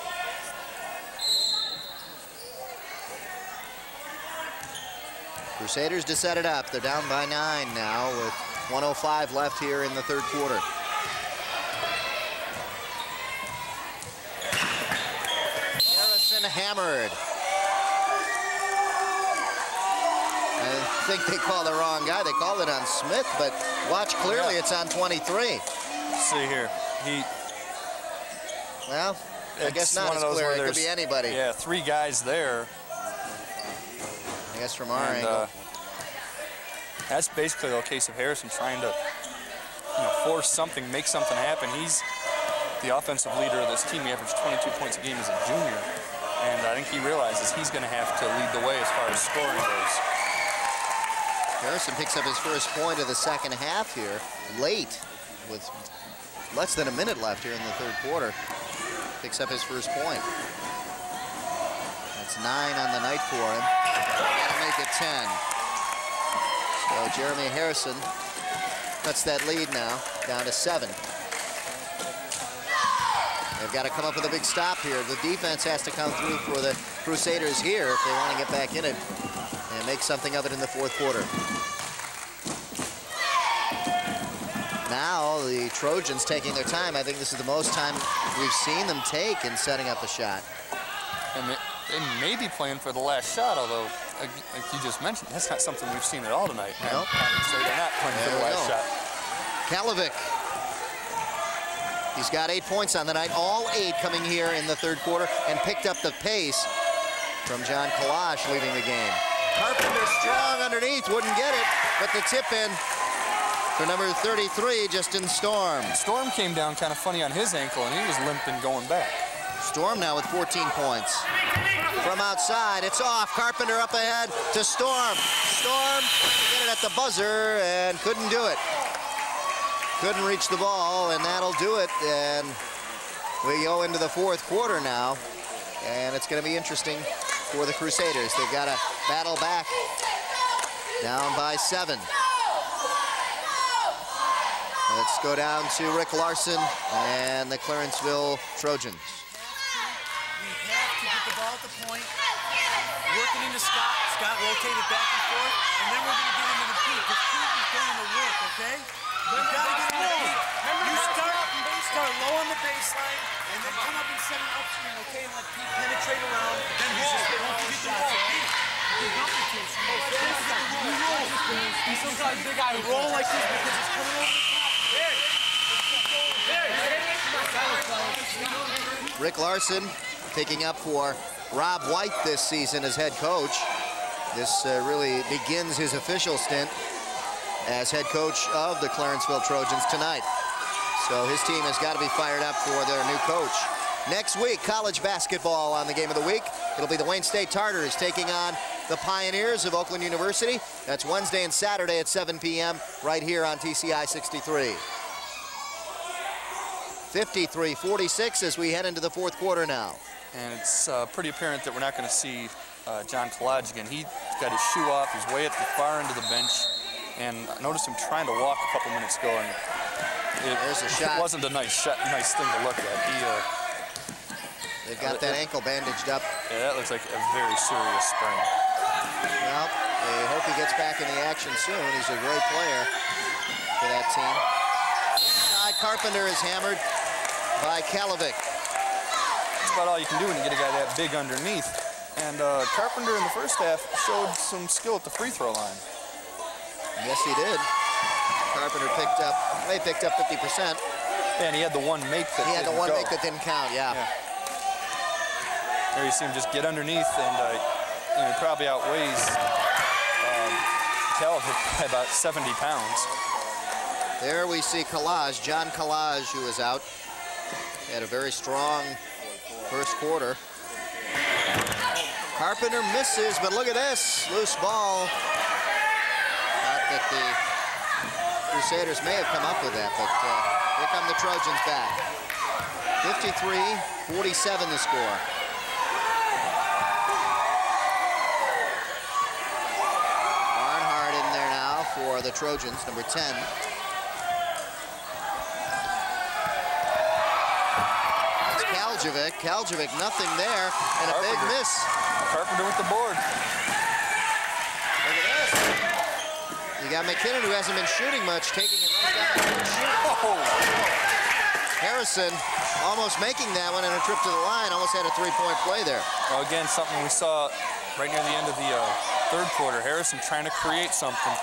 Crusaders to set it up. They're down by 9 now with 1:05 left here in the third quarter. Harrison hammered. I think they called the wrong guy. They called it on Smith, but watch clearly, it's on 23. Let's see here. Well, I guess not as clear. It could be anybody. Yeah, 3 guys there. I guess from our angle. That's basically a case of Harrison trying to force something, make something happen. He's the offensive leader of this team. He averaged 22 points a game as a junior. And I think he realizes he's going to have to lead the way as far as scoring goes. Harrison picks up his first point of the second half here, late, with less than a minute left here in the third quarter. Picks up his first point. That's 9 on the night for him. Gotta make it 10. So Jeremy Harrison cuts that lead now, down to 7. They've got to come up with a big stop here. The defense has to come through for the Crusaders here if they want to get back in it and make something of it in the fourth quarter. Now the Trojans taking their time. I think this is the most time we've seen them take in setting up a shot. And they may be playing for the last shot, although, like you just mentioned, that's not something we've seen at all tonight. Nope. So they're not playing for the last shot. Kalovic. He's got 8 points on the night, all 8 coming here in the third quarter, and picked up the pace from John Kalash leading the game. Carpenter strong underneath, wouldn't get it, but the tip in for number 33, Justin Storm. Storm came down kind of funny on his ankle, and he was limping going back. Storm now with 14 points. From outside, it's off. Carpenter up ahead to Storm. Storm get it at the buzzer and couldn't do it. Couldn't reach the ball, and that'll do it. And we go into the fourth quarter now, and it's going to be interesting for the Crusaders. They've got to battle back, down by 7. Let's go down to Rick Larson and the Clarenceville Trojans. We have to get the ball at the point, working into Scott. Scott rotated back and forth, and then we're going to get into the Pete. The Pete is doing the work, okay? You've got to get it rolling. You start low on the baseline, and then come up and set an upswing, okay? And let Pete penetrate around. Then roll. Don't forget the roll, Pete. Sometimes big guy roll like this because it's coming over the top. Rick Larson picking up for Rob White this season as head coach. This really begins his official stint as head coach of the Clarenceville Trojans tonight. So his team has got to be fired up for their new coach. Next week, college basketball on the game of the week. It'll be the Wayne State Tartars taking on the Pioneers of Oakland University. That's Wednesday and Saturday at 7 p.m. right here on TCI 63. 53-46 as we head into the fourth quarter now. And it's pretty apparent that we're not going to see John Collage again. He got his shoe off. He's way at the far end of the bench. And I noticed him trying to walk a couple minutes ago, and there's a shot. It wasn't a nice thing to look at. They've got that ankle bandaged up. Yeah, that looks like a very serious sprain. Well, they hope he gets back in the action soon. He's a great player for that team. Carpenter is hammered by Kalovic. That's about all you can do when you get a guy that big underneath. And Carpenter in the first half showed some skill at the free throw line. Yes, he did. Carpenter picked up 50%. And he had the one make that He had the one make that didn't count, yeah. There you see him just get underneath, and he probably outweighs Kalovic by about 70 pounds. There we see Collage, John Collage, who is out. He had a very strong first quarter. Carpenter misses, but look at this, loose ball. Not that the Crusaders may have come up with that, but here come the Trojans back. 53-47 the score. Barnhart in there now for the Trojans, number 10. Kaljevic. Kaljevic, nothing there, and a big miss. Carpenter with the board. Look at this. You got McKinnon, who hasn't been shooting much, taking it right down to shoot. Oh. Harrison almost making that one, and a trip to the line. Almost had a three-point play there. Well, again, something we saw right near the end of the third quarter. Harrison trying to create something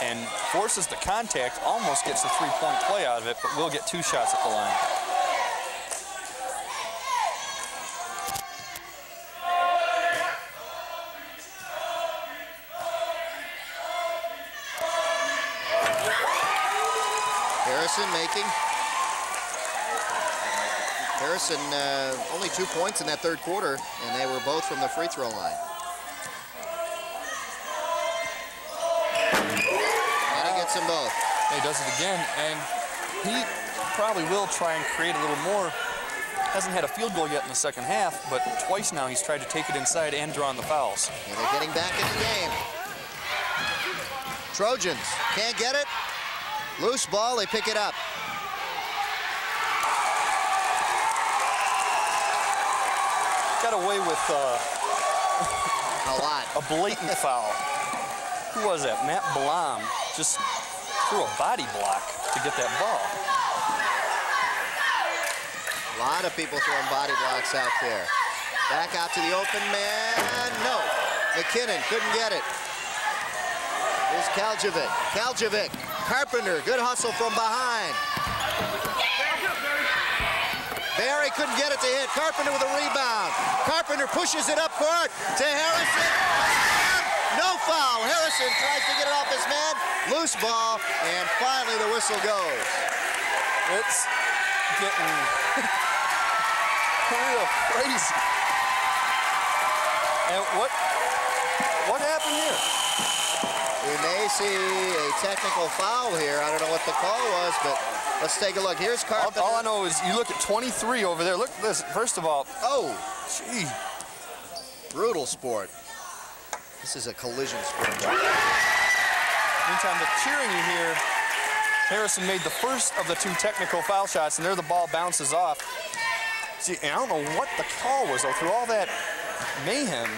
and forces the contact, almost gets a three-point play out of it, but will get 2 shots at the line. Harrison making. Harrison only 2 points in that third quarter, and they were both from the free throw line. And he gets them both. He does it again, and he probably will try and create a little more. Hasn't had a field goal yet in the second half, but twice now he's tried to take it inside and draw on the fouls. And they're getting back in the game. Trojans can't get it. Loose ball, they pick it up. Got away with a lot. A blatant foul. Who was that? Matt Blom just threw a body block to get that ball. A lot of people throwing body blocks out there. Back out to the open man. No. McKinnon couldn't get it. Here's Kaljevic. Kaljevic. Carpenter. Good hustle from behind. Barry couldn't get it to hit. Carpenter with a rebound. Carpenter pushes it up court to Harrison. No foul. Harrison tries to get it off his man. Loose ball, and finally the whistle goes. It's getting real crazy. And what happened here? We may see a technical foul here. I don't know what the call was, but let's take a look. Here's Carpenter. All I know is you look at 23 over there. Look at this. First of all, oh, gee, brutal sport. This is a collision sport. Meantime, the cheering you hear, Harrison made the first of the 2 technical foul shots, and there the ball bounces off. See, and I don't know what the call was, though. Through all that mayhem,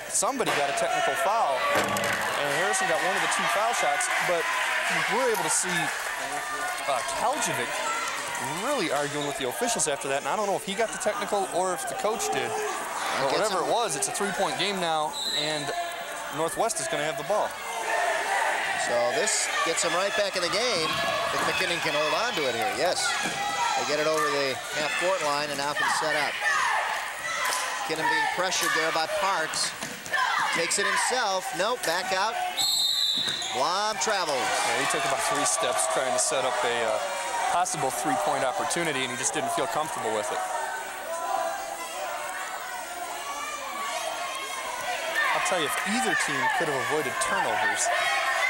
somebody got a technical foul, and Harrison got one of the 2 foul shots, but we were able to see Kaljevic really arguing with the officials after that, and I don't know if he got the technical or if the coach did. But whatever it was, it's a 3-point game now, and Northwest is going to have the ball. So this gets them right back in the game. If McKinnon can hold on to it here, yes. They get it over the half-court line and now can set up. McKinnon being pressured there by Parks. Takes it himself. Nope, back out. Blom travels. Yeah, he took about 3 steps trying to set up a possible 3-point opportunity, and he just didn't feel comfortable with it. I'll tell you, if either team could have avoided turnovers,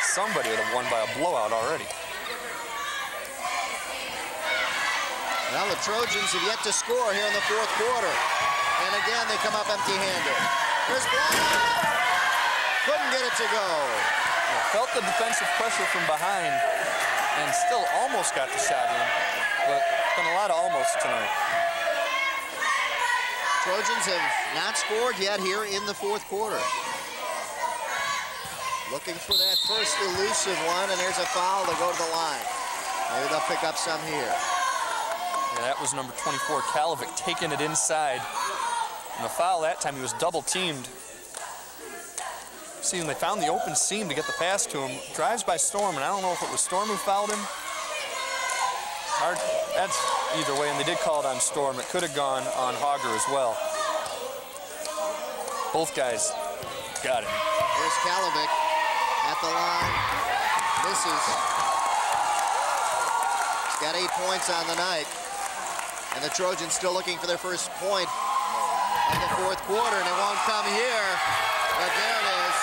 somebody would have won by a blowout already. Well, the Trojans have yet to score here in the fourth quarter. And again, they come up empty-handed. Here's Blom. Couldn't get it to go. Felt the defensive pressure from behind and still almost got the shot in, but been a lot of almost tonight. Trojans have not scored yet here in the fourth quarter. Looking for that first elusive one, and there's a foul to go to the line. Maybe they'll pick up some here. Yeah, that was number 24, Kaljevic, taking it inside. And the foul that time, he was double-teamed. See, when they found the open seam to get the pass to him, drives by Storm, and I don't know if it was Storm who fouled him. That's either way, and they did call it on Storm. It could have gone on Hogger as well. Both guys got it. Here's Kaljevic at the line. Misses. He's got 8 points on the night. And the Trojans still looking for their first point of the fourth quarter, and it won't come here. But there it is.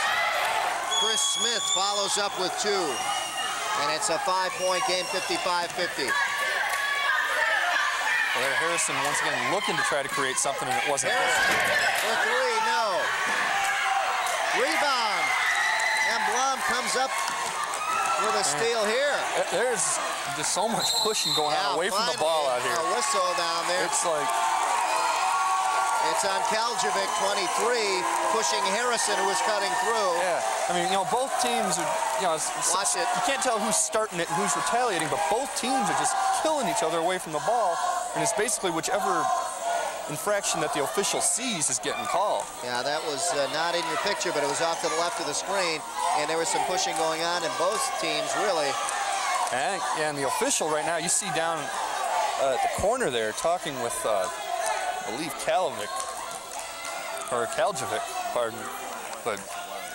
Chris Smith follows up with 2. And it's a 5-point game, 55-50. Well, Harrison once again looking to try to create something, and it wasn't Harrison for 3, no. Rebound. And Blom comes up with a steal here. There's just so much pushing going on away from the ball out here. A whistle down there. It's like It's on Kaljevic, 23, pushing Harrison, who was cutting through. Yeah, I mean, both teams are, Watch it. You can't tell who's starting it and who's retaliating, but both teams are just killing each other away from the ball, and it's basically whichever infraction that the official sees is getting called. Yeah, that was not in your picture, but it was off to the left of the screen, and there was some pushing going on in both teams, really. And the official right now, you see down at the corner there talking with, I believe, Kaljevic, pardon.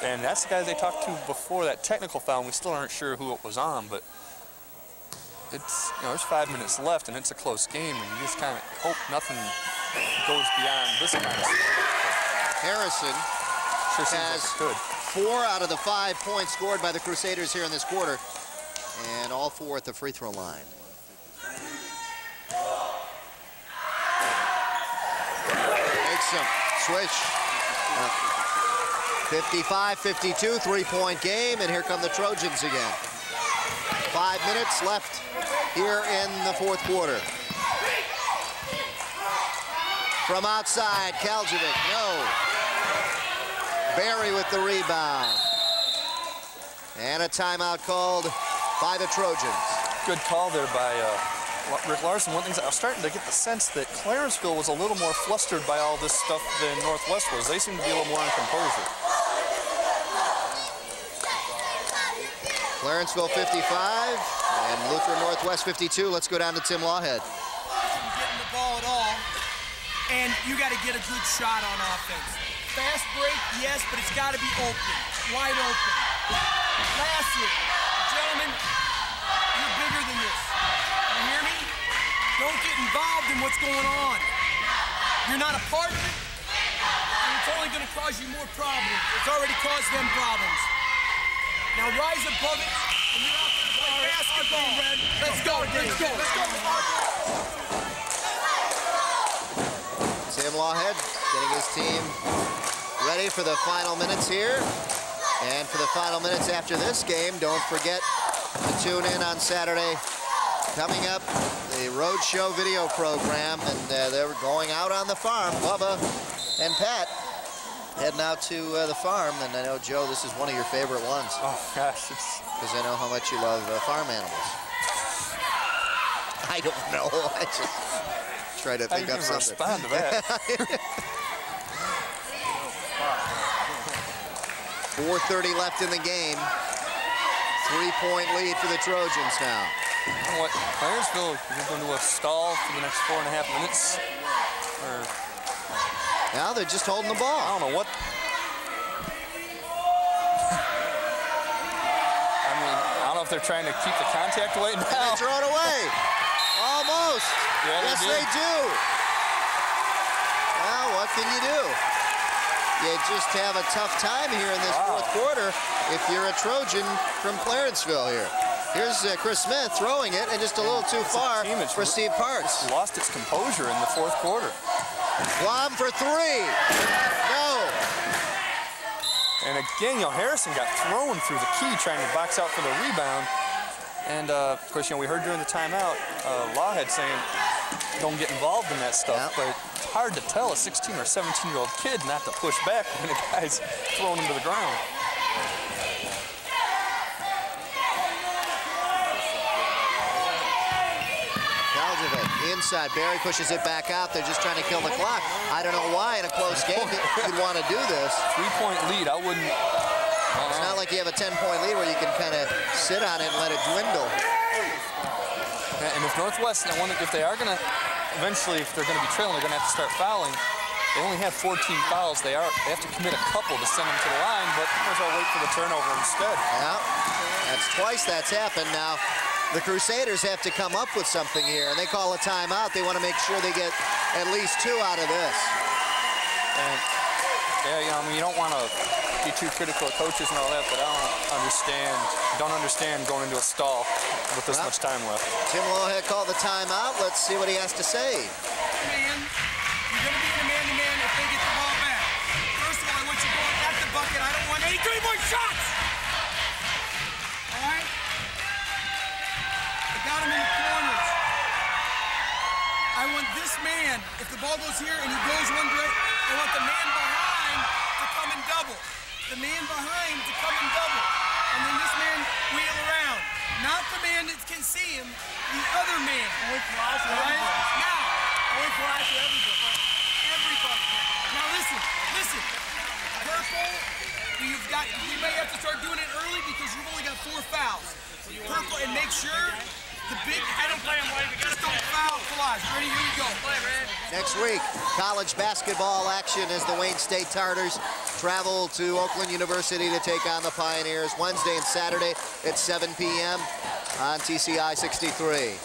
And that's the guy they talked to before that technical foul, and we still aren't sure who it was on, but it's, there's 5 minutes left, and it's a close game, and you just kind of hope nothing goes beyond this kind of stuff. Harrison has like 4 out of the 5 points scored by the Crusaders here in this quarter, and all 4 at the free throw line. Makes him switch. 55-52, 3-point game, and here come the Trojans again. 5 minutes left here in the fourth quarter. From outside, Kaljevic, no. Barry with the rebound. And a timeout called by the Trojans. Good call there by Rick Larson. One thing, I was starting to get the sense that Clarenceville was a little more flustered by all this stuff than Northwest was. They seemed to be a little more in composure. Clarenceville 55 and Lutheran Northwest 52. Let's go down to Tim Lawhead. Getting the ball at all, and you got to get a good shot on offense. Fast break, yes, but it's got to be open, wide open. Lastly, gentlemen, you're bigger than this. You hear me? Don't get involved in what's going on. You're not a part of it, and it's only going to cause you more problems. It's already caused them problems. Now rise above it, and you're out there to play basketball, Red. Let's go, let's go, let's go. Tim Lawhead getting his team ready for the final minutes here. And for the final minutes after this game, don't forget to tune in on Saturday. Coming up, the Road Show video program, and they're going out on the farm. Bubba and Pat heading out to the farm, and I know, Joe, this is one of your favorite ones. Oh, gosh, it's... Because I know how much you love farm animals. I don't know. I just try to think of something. Respond to that. 4:30 left in the game. 3-point lead for the Trojans now. You know what? Clarenceville is going to a stall for the next 4.5 minutes. Now they're just holding the ball. I don't know what. I mean, I don't know if they're trying to keep the contact away. They throw it away. Almost. Yeah, yes, they do. Well, what can you do? You just have a tough time here in this fourth quarter if you're a Trojan from Clarenceville here. Here's Chris Smith throwing it, and just a little too far for Steve Parks. It's lost its composure in the fourth quarter. Lob for 3. No. And again, Harrison got thrown through the key trying to box out for the rebound. And of course, we heard during the timeout, Lawhead saying, don't get involved in that stuff. But it's hard to tell a 16 or 17-year-old kid not to push back when a guy's throwing him to the ground. Inside, Barry pushes it back out. They're just trying to kill the clock. I don't know why in a close game you'd want to do this. 3-point lead, I wouldn't. It's not like you have a 10-point lead where you can kind of sit on it and let it dwindle. And if Northwest, if they are going to, eventually, if they're going to be trailing, they're going to have to start fouling. They only have 14 fouls. They have to commit a couple to send them to the line, but they'll wait for the turnover instead. Yeah, that's twice that's happened now. The Crusaders have to come up with something here, and they call a timeout. They want to make sure they get at least 2 out of this. And, yeah, you don't want to be too critical of coaches and all that, but I don't understand going into a stall with this much time left. Tim Lawhead called the timeout. Let's see what he has to say. Man, you're going to be in a man-to-man if they get the ball back. First of all, I want you going at the bucket. I don't want any 3-point shots. All right? Got him in the corners. I I want this man, if the ball goes here and he goes one direction, I want the man behind to come and double. The man behind to come and double. And then this man wheel around. Not the man that can see him, the other man. All right? Now, everybody. Now listen. Purple, we may have to start doing it early because you've only got 4 fouls. Purple, and make sure the big, just don't foul collage. Ready, here we go. Next week, college basketball action as the Wayne State Tartars travel to Oakland University to take on the Pioneers Wednesday and Saturday at 7 p.m. on TCI 63.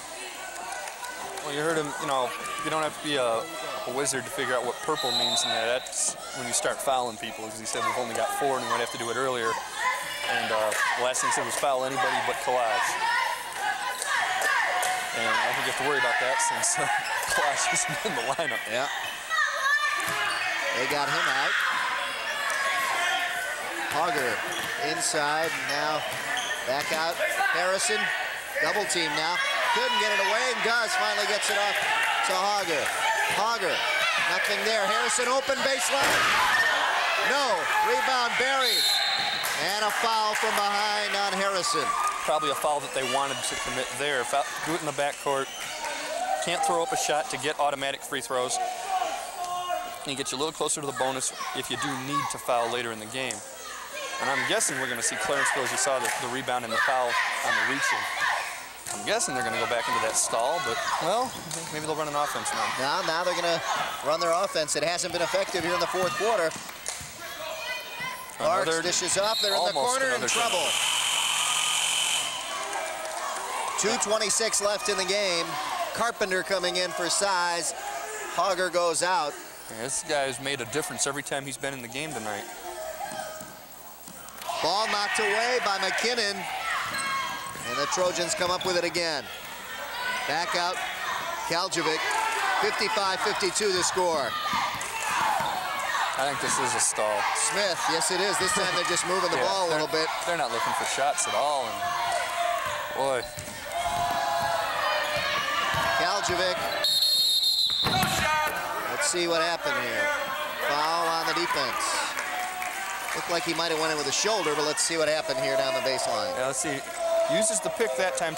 Well, you heard him, you know, you don't have to be a wizard to figure out what purple means in there. That's when you start fouling people, because he said we've only got 4 and we might have to do it earlier. And the last thing he said was foul anybody but collage. And I don't think you have to worry about that since collage isn't in the lineup. Yeah. They got him out. Hogger inside, now back out. Harrison, double team now. Couldn't get it away, and does. Finally gets it off to Hogger. Hogger, nothing there. Harrison open baseline. No, rebound buried. And a foul from behind on Harrison. Probably a foul that they wanted to commit there. Do it in the backcourt. Can't throw up a shot to get automatic free throws. And you get you a little closer to the bonus if you do need to foul later in the game. And I'm guessing we're going to see Clarenceville, as you saw the rebound and the foul on the reaching. I'm guessing they're going to go back into that stall, but, well, maybe they'll run an offense now. Now they're going to run their offense. It hasn't been effective here in the 4th quarter. Parks dishes up. They're in the corner in trouble. 2:26 left in the game. Carpenter coming in for size. Hogger goes out. Yeah, this guy's made a difference every time he's been in the game tonight. Ball knocked away by McKinnon. And the Trojans come up with it again. Back out, Kaljevic. 55-52 the score. I think this is a stall. Smith, yes it is. This time they're just moving the ball a little bit. They're not looking for shots at all. And boy. Kaljevic. Let's see what happened here. Foul on the defense. Looked like he might have went in with a shoulder, but let's see what happened here down the baseline. Yeah, let's see. Uses the pick that time,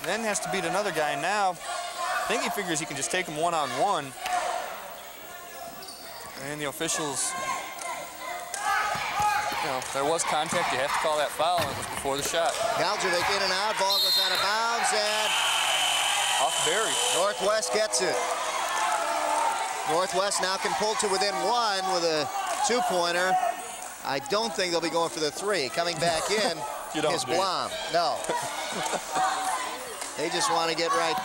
then has to beat another guy. Now, I think he figures he can just take him one-on-one. And the officials, you know, there was contact. You have to call that foul, and it was before the shot. Kaljevic in and out. Ball goes out of bounds, and off Barry. Northwest gets it. Northwest now can pull to within 1 with a 2-pointer. I don't think they'll be going for the 3. Coming back in is Blom. No. They just want to get right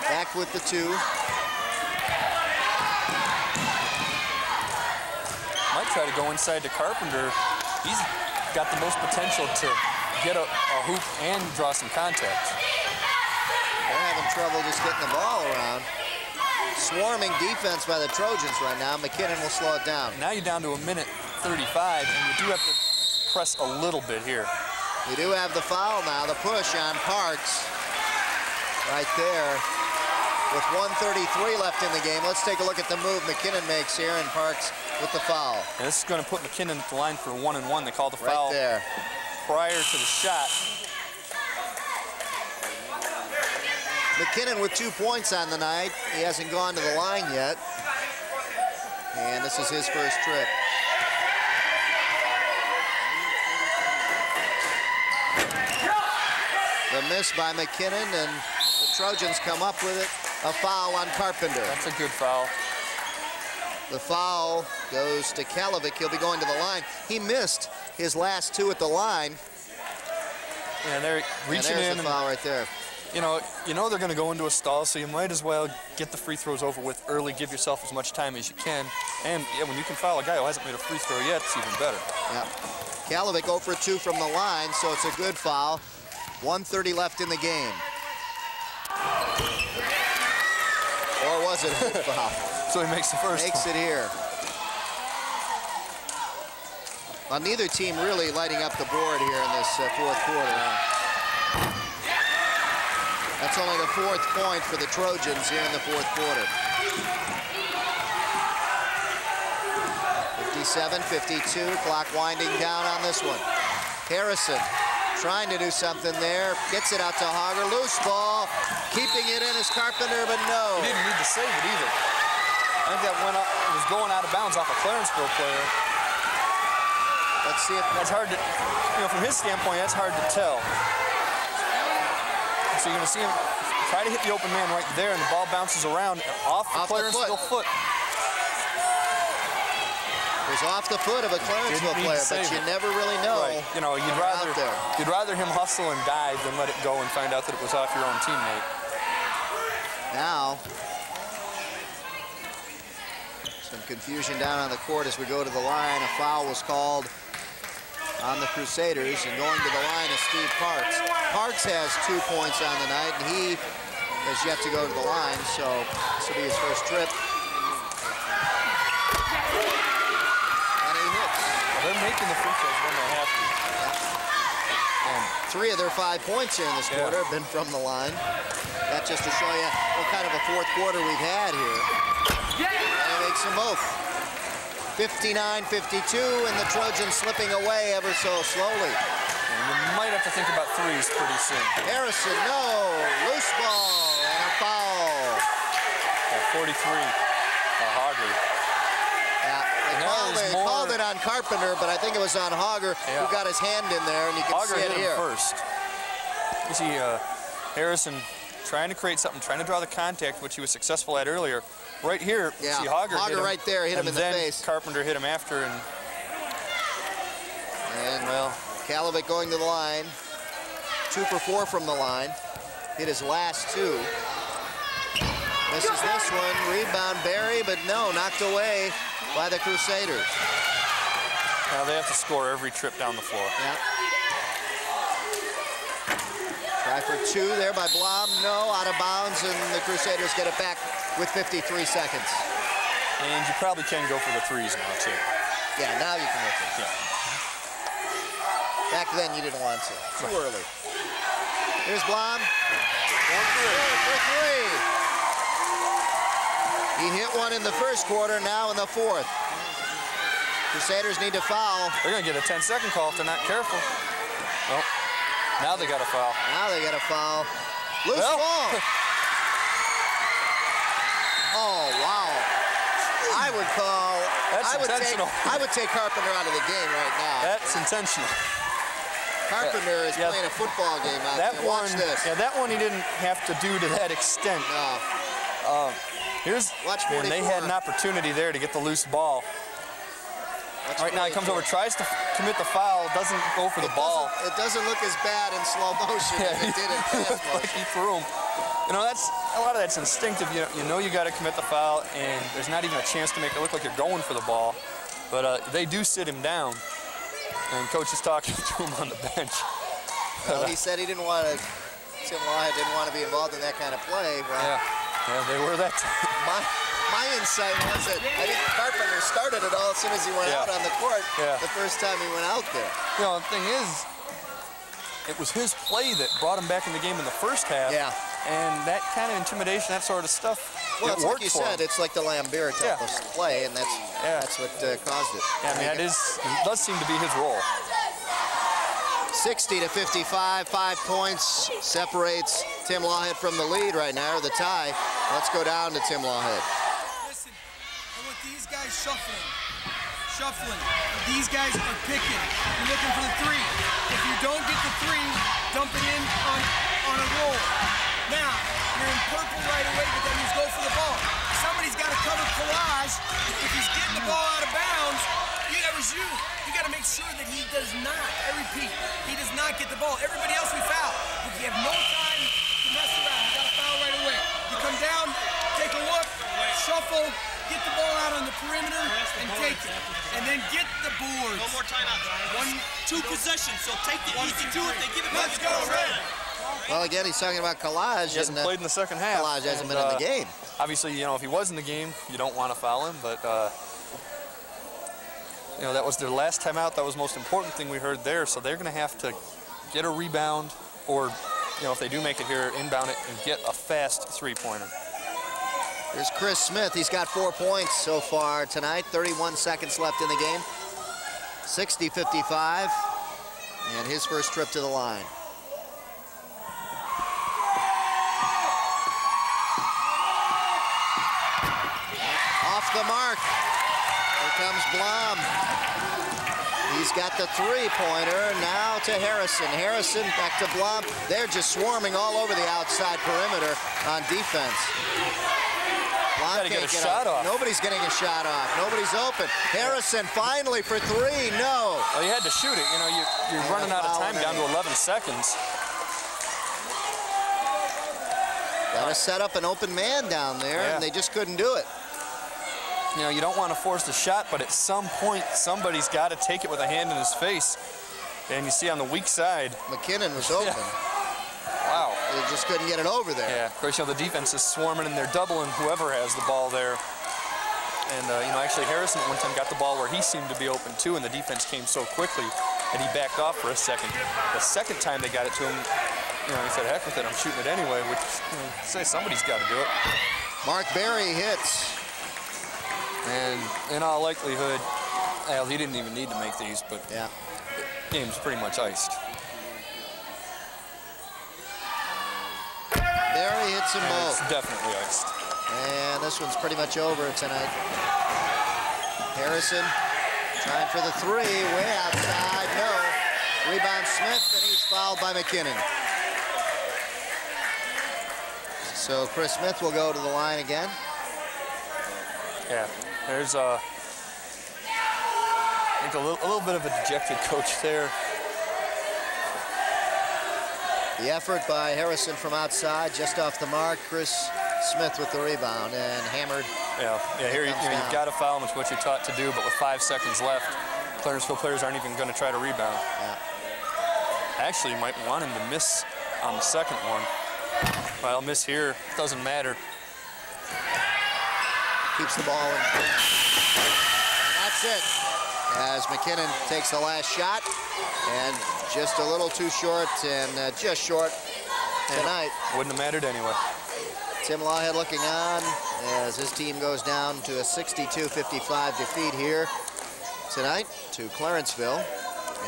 back with the 2. Might try to go inside to Carpenter. He's got the most potential to get a hoop and draw some contact. They're having trouble just getting the ball around. Swarming defense by the Trojans right now. McKinnon will slow it down. Now you're down to 1:35, and you do have to press a little bit here. We do have the foul now, the push on Parks. Right there. With 1:33 left in the game, let's take a look at the move McKinnon makes here, and Parks with the foul. And this is going to put McKinnon at the line for 1-and-1. They called the foul right there prior to the shot. McKinnon with 2 points on the night. He hasn't gone to the line yet. And this is his first trip. The miss by McKinnon, and the Trojans come up with it. A foul on Carpenter. That's a good foul. The foul goes to Kaljevic. He'll be going to the line. He missed his last 2 at the line. Yeah, they're reaching and there's in. The foul right there. You know they're going to go into a stall, so you might as well get the free throws over with early. Give yourself as much time as you can. And yeah, when you can foul a guy who hasn't made a free throw yet, it's even better. Yeah. Kaljevic 0 for 2 from the line, so it's a good foul. 1:30 left in the game. Or was it a good foul? So he makes the first. Makes it here. Well, neither team really lighting up the board here in this 4th quarter. That's only the 4th point for the Trojans here in the 4th quarter. 57-52, clock winding down on this one. Harrison trying to do something there, gets it out to Hager, loose ball, keeping it in as Carpenter, but no. He didn't need to save it either. I think that went up, it was going out of bounds off a Clarenceville player. Let's see if that's hard to, from his standpoint, that's hard to tell. So you're going to see him try to hit the open man right there, and the ball bounces around off the Clarenceville foot. It was off the foot of a Clarenceville player, but you never really know. Right. You'd rather him hustle and dive than let it go and find out that it was off your own teammate. Now, some confusion down on the court as we go to the line. A foul was called on the Crusaders, and going to the line is Steve Parks. Parks has 2 points on the night, and he has yet to go to the line, so this will be his first trip. They're making the free throws when they have to. And 3 of their 5 points here in this quarter have been from the line. That's just to show you what kind of a 4th quarter we've had here. And he makes them both. 59-52, and the Trojans slipping away ever so slowly. And you might have to think about threes pretty soon. Harrison, no. Loose ball and a foul. 43, Hager. They called it on Carpenter, but I think it was on Hager, who got his hand in there, and you can see it here. First. You see Harrison trying to create something, trying to draw the contact, which he was successful at earlier. Right here, you see Hager hit him, right there, hit him in the face. Carpenter hit him after, and well, Kalovic going to the line, 2 for 4 from the line, hit his last 2. Misses this one, rebound Barry, but no, knocked away by the Crusaders. Now they have to score every trip down the floor. Yep. Try for 2 there by Blom, no, out of bounds, and the Crusaders get it back with 53 seconds. And you probably can go for the threes now, too. Yeah, now you can go for it. Yeah. Back then you didn't want to. Too early. Here's Blom. 1 for 3. He hit one in the first quarter, now in the 4th. Crusaders need to foul. They're going to get a 10-second call if they're not careful. Well, now they got a foul. Now they got a foul. Loose ball. Oh, wow. I would call. That's intentional. I would take Carpenter out of the game right now. That's intentional. Carpenter is playing a football game out there. Watch this. Yeah, that one he didn't have to do to that extent. No. Here's when they had an opportunity there to get the loose ball. Right now he comes over, tries to commit the foul, doesn't go for the ball. It doesn't look as bad in slow motion as it did in fast motion. Like he threw him. That's a lot of that's instinctive. You know you got to commit the foul, and there's not even a chance to make it look like you're going for the ball. But they do sit him down, and coach is talking to him on the bench. Well, he said he didn't want to. Tim Lawhead didn't want to be involved in that kind of play. Well, yeah, they were that time. My insight was that I think Carpenter started it all as soon as he went out on the court the first time he went out there. The thing is, it was his play that brought him back in the game in the first half. Yeah. And that kind of intimidation, that sort of stuff, well, it it's worked like you for said, him. it's like the Lambert type of play, and that's what caused it. Yeah, I mean, it does seem to be his role. 60-55, 5 points separates Tim Lawhead from the lead right now, or the tie. Let's go down to Tim Lawhead. Listen, I want these guys shuffling. These guys are picking. You're looking for the 3. If you don't get the 3, dump it in on a roll. Now, you're in purple right away, but that means go for the ball. Somebody's got to cover Collage. If he's getting the ball out of bounds, that was you. You got to make sure that he does not, I repeat, he does not get the ball. Everybody else we foul. If you have no time to mess around, you got to foul right away. You come down, take a look, shuffle, get the ball out on the perimeter, and take it. And then get the boards. No more timeouts. 2 possessions, so take the easy to it. They give it back. Let's go, Red. Well, again, he's talking about Collage. He hasn't played in the second half. Collage hasn't been in the game. Obviously, if he was in the game, you don't want to foul him, but that was their last time out. That was the most important thing we heard there, so they're going to have to get a rebound or if they do make it here, inbound it and get a fast three-pointer. Here's Chris Smith. He's got 4 points so far tonight. 31 seconds left in the game. 60-55. And his first trip to the line. Off the mark. Here comes Blom. He's got the three-pointer. Now to Harrison. Harrison back to Blom. They're just swarming all over the outside perimeter on defense. Blom Gotta get a can't shot off. Nobody's getting a shot off. Nobody's open. Harrison finally for three. No. Well, you had to shoot it. You're running out of time down to 11 seconds. Got to set up an open man down there, and they just couldn't do it. You don't want to force the shot, but at some point, somebody's got to take it with a hand in his face. And you see on the weak side, McKinnon was open. Wow. They just couldn't get it over there. Yeah, of course, the defense is swarming and they're doubling whoever has the ball there. And, actually Harrison at one time got the ball where he seemed to be open too, and the defense came so quickly and he backed off for a second. The second time they got it to him, he said, heck with it, I'm shooting it anyway, which, say somebody's got to do it. Mark Berry hits. And in all likelihood, well, he didn't even need to make these, but yeah, the game's pretty much iced. Berry hits them both. It's definitely iced. And this one's pretty much over tonight. Harrison trying for the three, way outside, no. Rebound Smith, and he's fouled by McKinnon. So Chris Smith will go to the line again. Yeah, there's I think a little bit of a dejected coach there. The effort by Harrison from outside, just off the mark. Chris Smith with the rebound and hammered. Yeah, here you've got to foul him. It's what you're taught to do, but with 5 seconds left, Clarenceville players aren't even going to try to rebound. Yeah. Actually, you might want him to miss on the second one. Well, miss here, doesn't matter. Keeps the ball in. And that's it. As McKinnon takes the last shot, and just a little too short, and just short tonight. Wouldn't have mattered anyway. Tim Lawhead looking on as his team goes down to a 62-55 defeat here tonight to Clarenceville.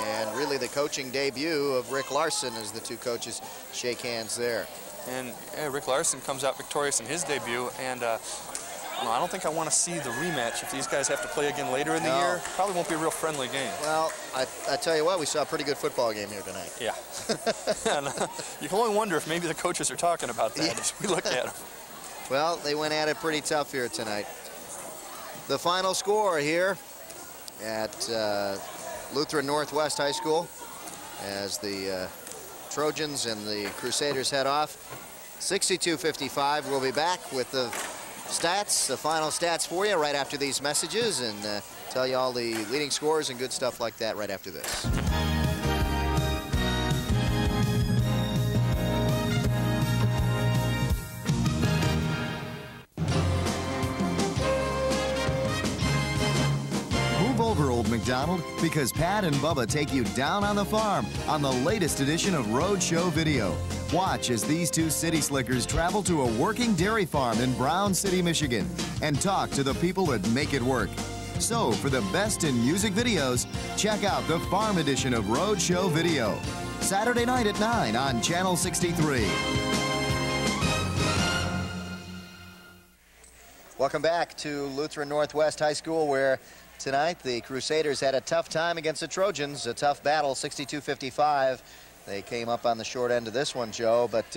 And really the coaching debut of Rick Larson as the two coaches shake hands there. And Rick Larson comes out victorious in his debut, and I don't think I want to see the rematch if these guys have to play again later in the year. Probably won't be a real friendly game. Well, I tell you what, we saw a pretty good football game here tonight. Yeah. And, you can only wonder if maybe the coaches are talking about that as we look at them. Well, they went at it pretty tough here tonight. The final score here at Lutheran Northwest High School as the Trojans and the Crusaders head off. 62-55. We'll be back with the stats, the final stats for you right after these messages, and tell you all the leading scores and good stuff like that right after this. Move over, Old McDonald, because Pat and Bubba take you down on the farm on the latest edition of Roadshow Video. Watch as these two city slickers travel to a working dairy farm in Brown City, Michigan, and talk to the people that make it work. So, for the best in music videos, check out the farm edition of Roadshow Video. Saturday night at 9 on Channel 63. Welcome back to Lutheran Northwest High School, where tonight the Crusaders had a tough time against the Trojans, a tough battle, 62-55. They came up on the short end of this one, Joe, but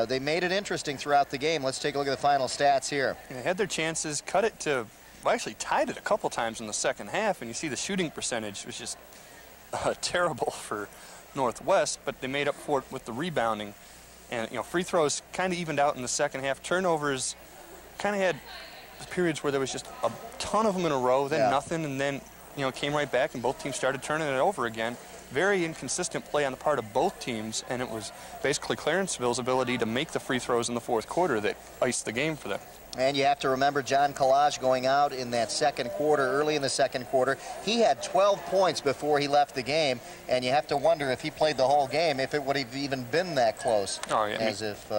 they made it interesting throughout the game. Let's take a look at the final stats here. They had their chances, cut it to, well, actually tied it a couple times in the second half, and you see the shooting percentage was just terrible for Northwest, but they made up for it with the rebounding. And, free throws kind of evened out in the second half. Turnovers kind of had periods where there was just a ton of them in a row, then nothing, and then, came right back, and both teams started turning it over again. very inconsistent play on the part of both teams, and it was basically Clarenceville's ability to make the free throws in the fourth quarter that iced the game for them. And you have to remember John Collage going out in that second quarter, early in the second quarter. He had 12 points before he left the game, and you have to wonder if he played the whole game, if it would have even been that close, as if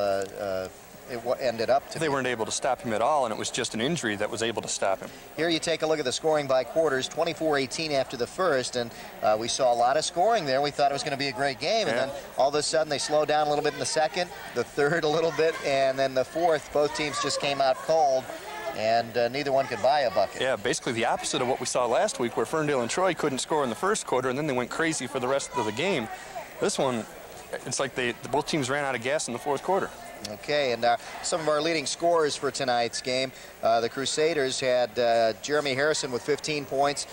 it ended up to be. They weren't able to stop him at all, and it was just an injury that was able to stop him. Here you take a look at the scoring by quarters, 24-18 after the first, and we saw a lot of scoring there. We thought it was going to be a great game, and then all of a sudden they slowed down a little bit in the second, the third a little bit, and then the fourth, both teams just came out cold, and neither one could buy a bucket. Yeah, basically the opposite of what we saw last week, where Ferndale and Troy couldn't score in the first quarter, and then they went crazy for the rest of the game. This one, it's like both teams ran out of gas in the fourth quarter. Okay, and some of our leading scorers for tonight's game. The Crusaders had Jeremy Harrison with 15 points,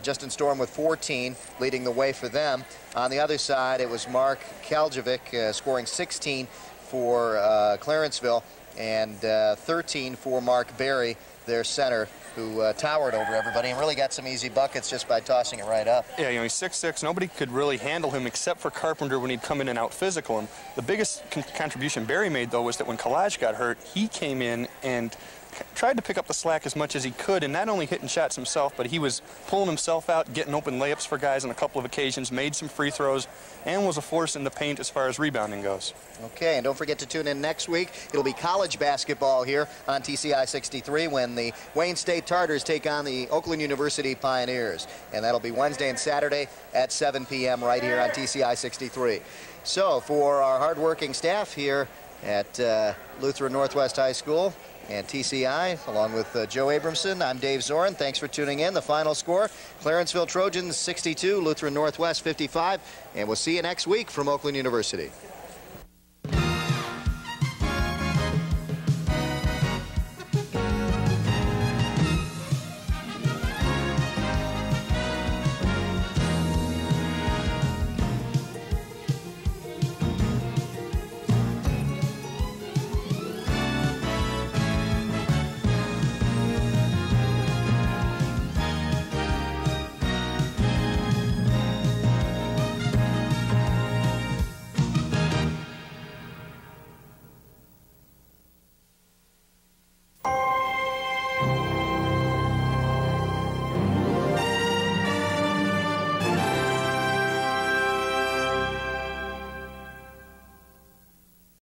Justin Storm with 14, leading the way for them. On the other side, it was Mark Kaljevic scoring 16 for Clarenceville, and 13 for Mark Berry, their center, who towered over everybody and really got some easy buckets just by tossing it right up. Yeah, he's 6'6". Nobody could really handle him except for Carpenter when he'd come in and out-physical him. The biggest contribution Barry made, though, was that when Collage got hurt, he came in and tried to pick up the slack as much as he could, and not only hitting shots himself, but he was pulling himself out, getting open layups for guys on a couple of occasions, made some free throws, and was a force in the paint as far as rebounding goes. Okay, and don't forget to tune in next week. It'll be college basketball here on TCI 63 when the Wayne State Tartars take on the Oakland University Pioneers, and that'll be Wednesday and Saturday at 7 p.m. right here on TCI 63. So for our hardworking staff here at Lutheran Northwest High School and TCI, along with Joe Abramson, I'm Dave Zorin. Thanks for tuning in. The final score, Clarenceville Trojans 62, Lutheran Northwest 55, and we'll see you next week from Oakland University.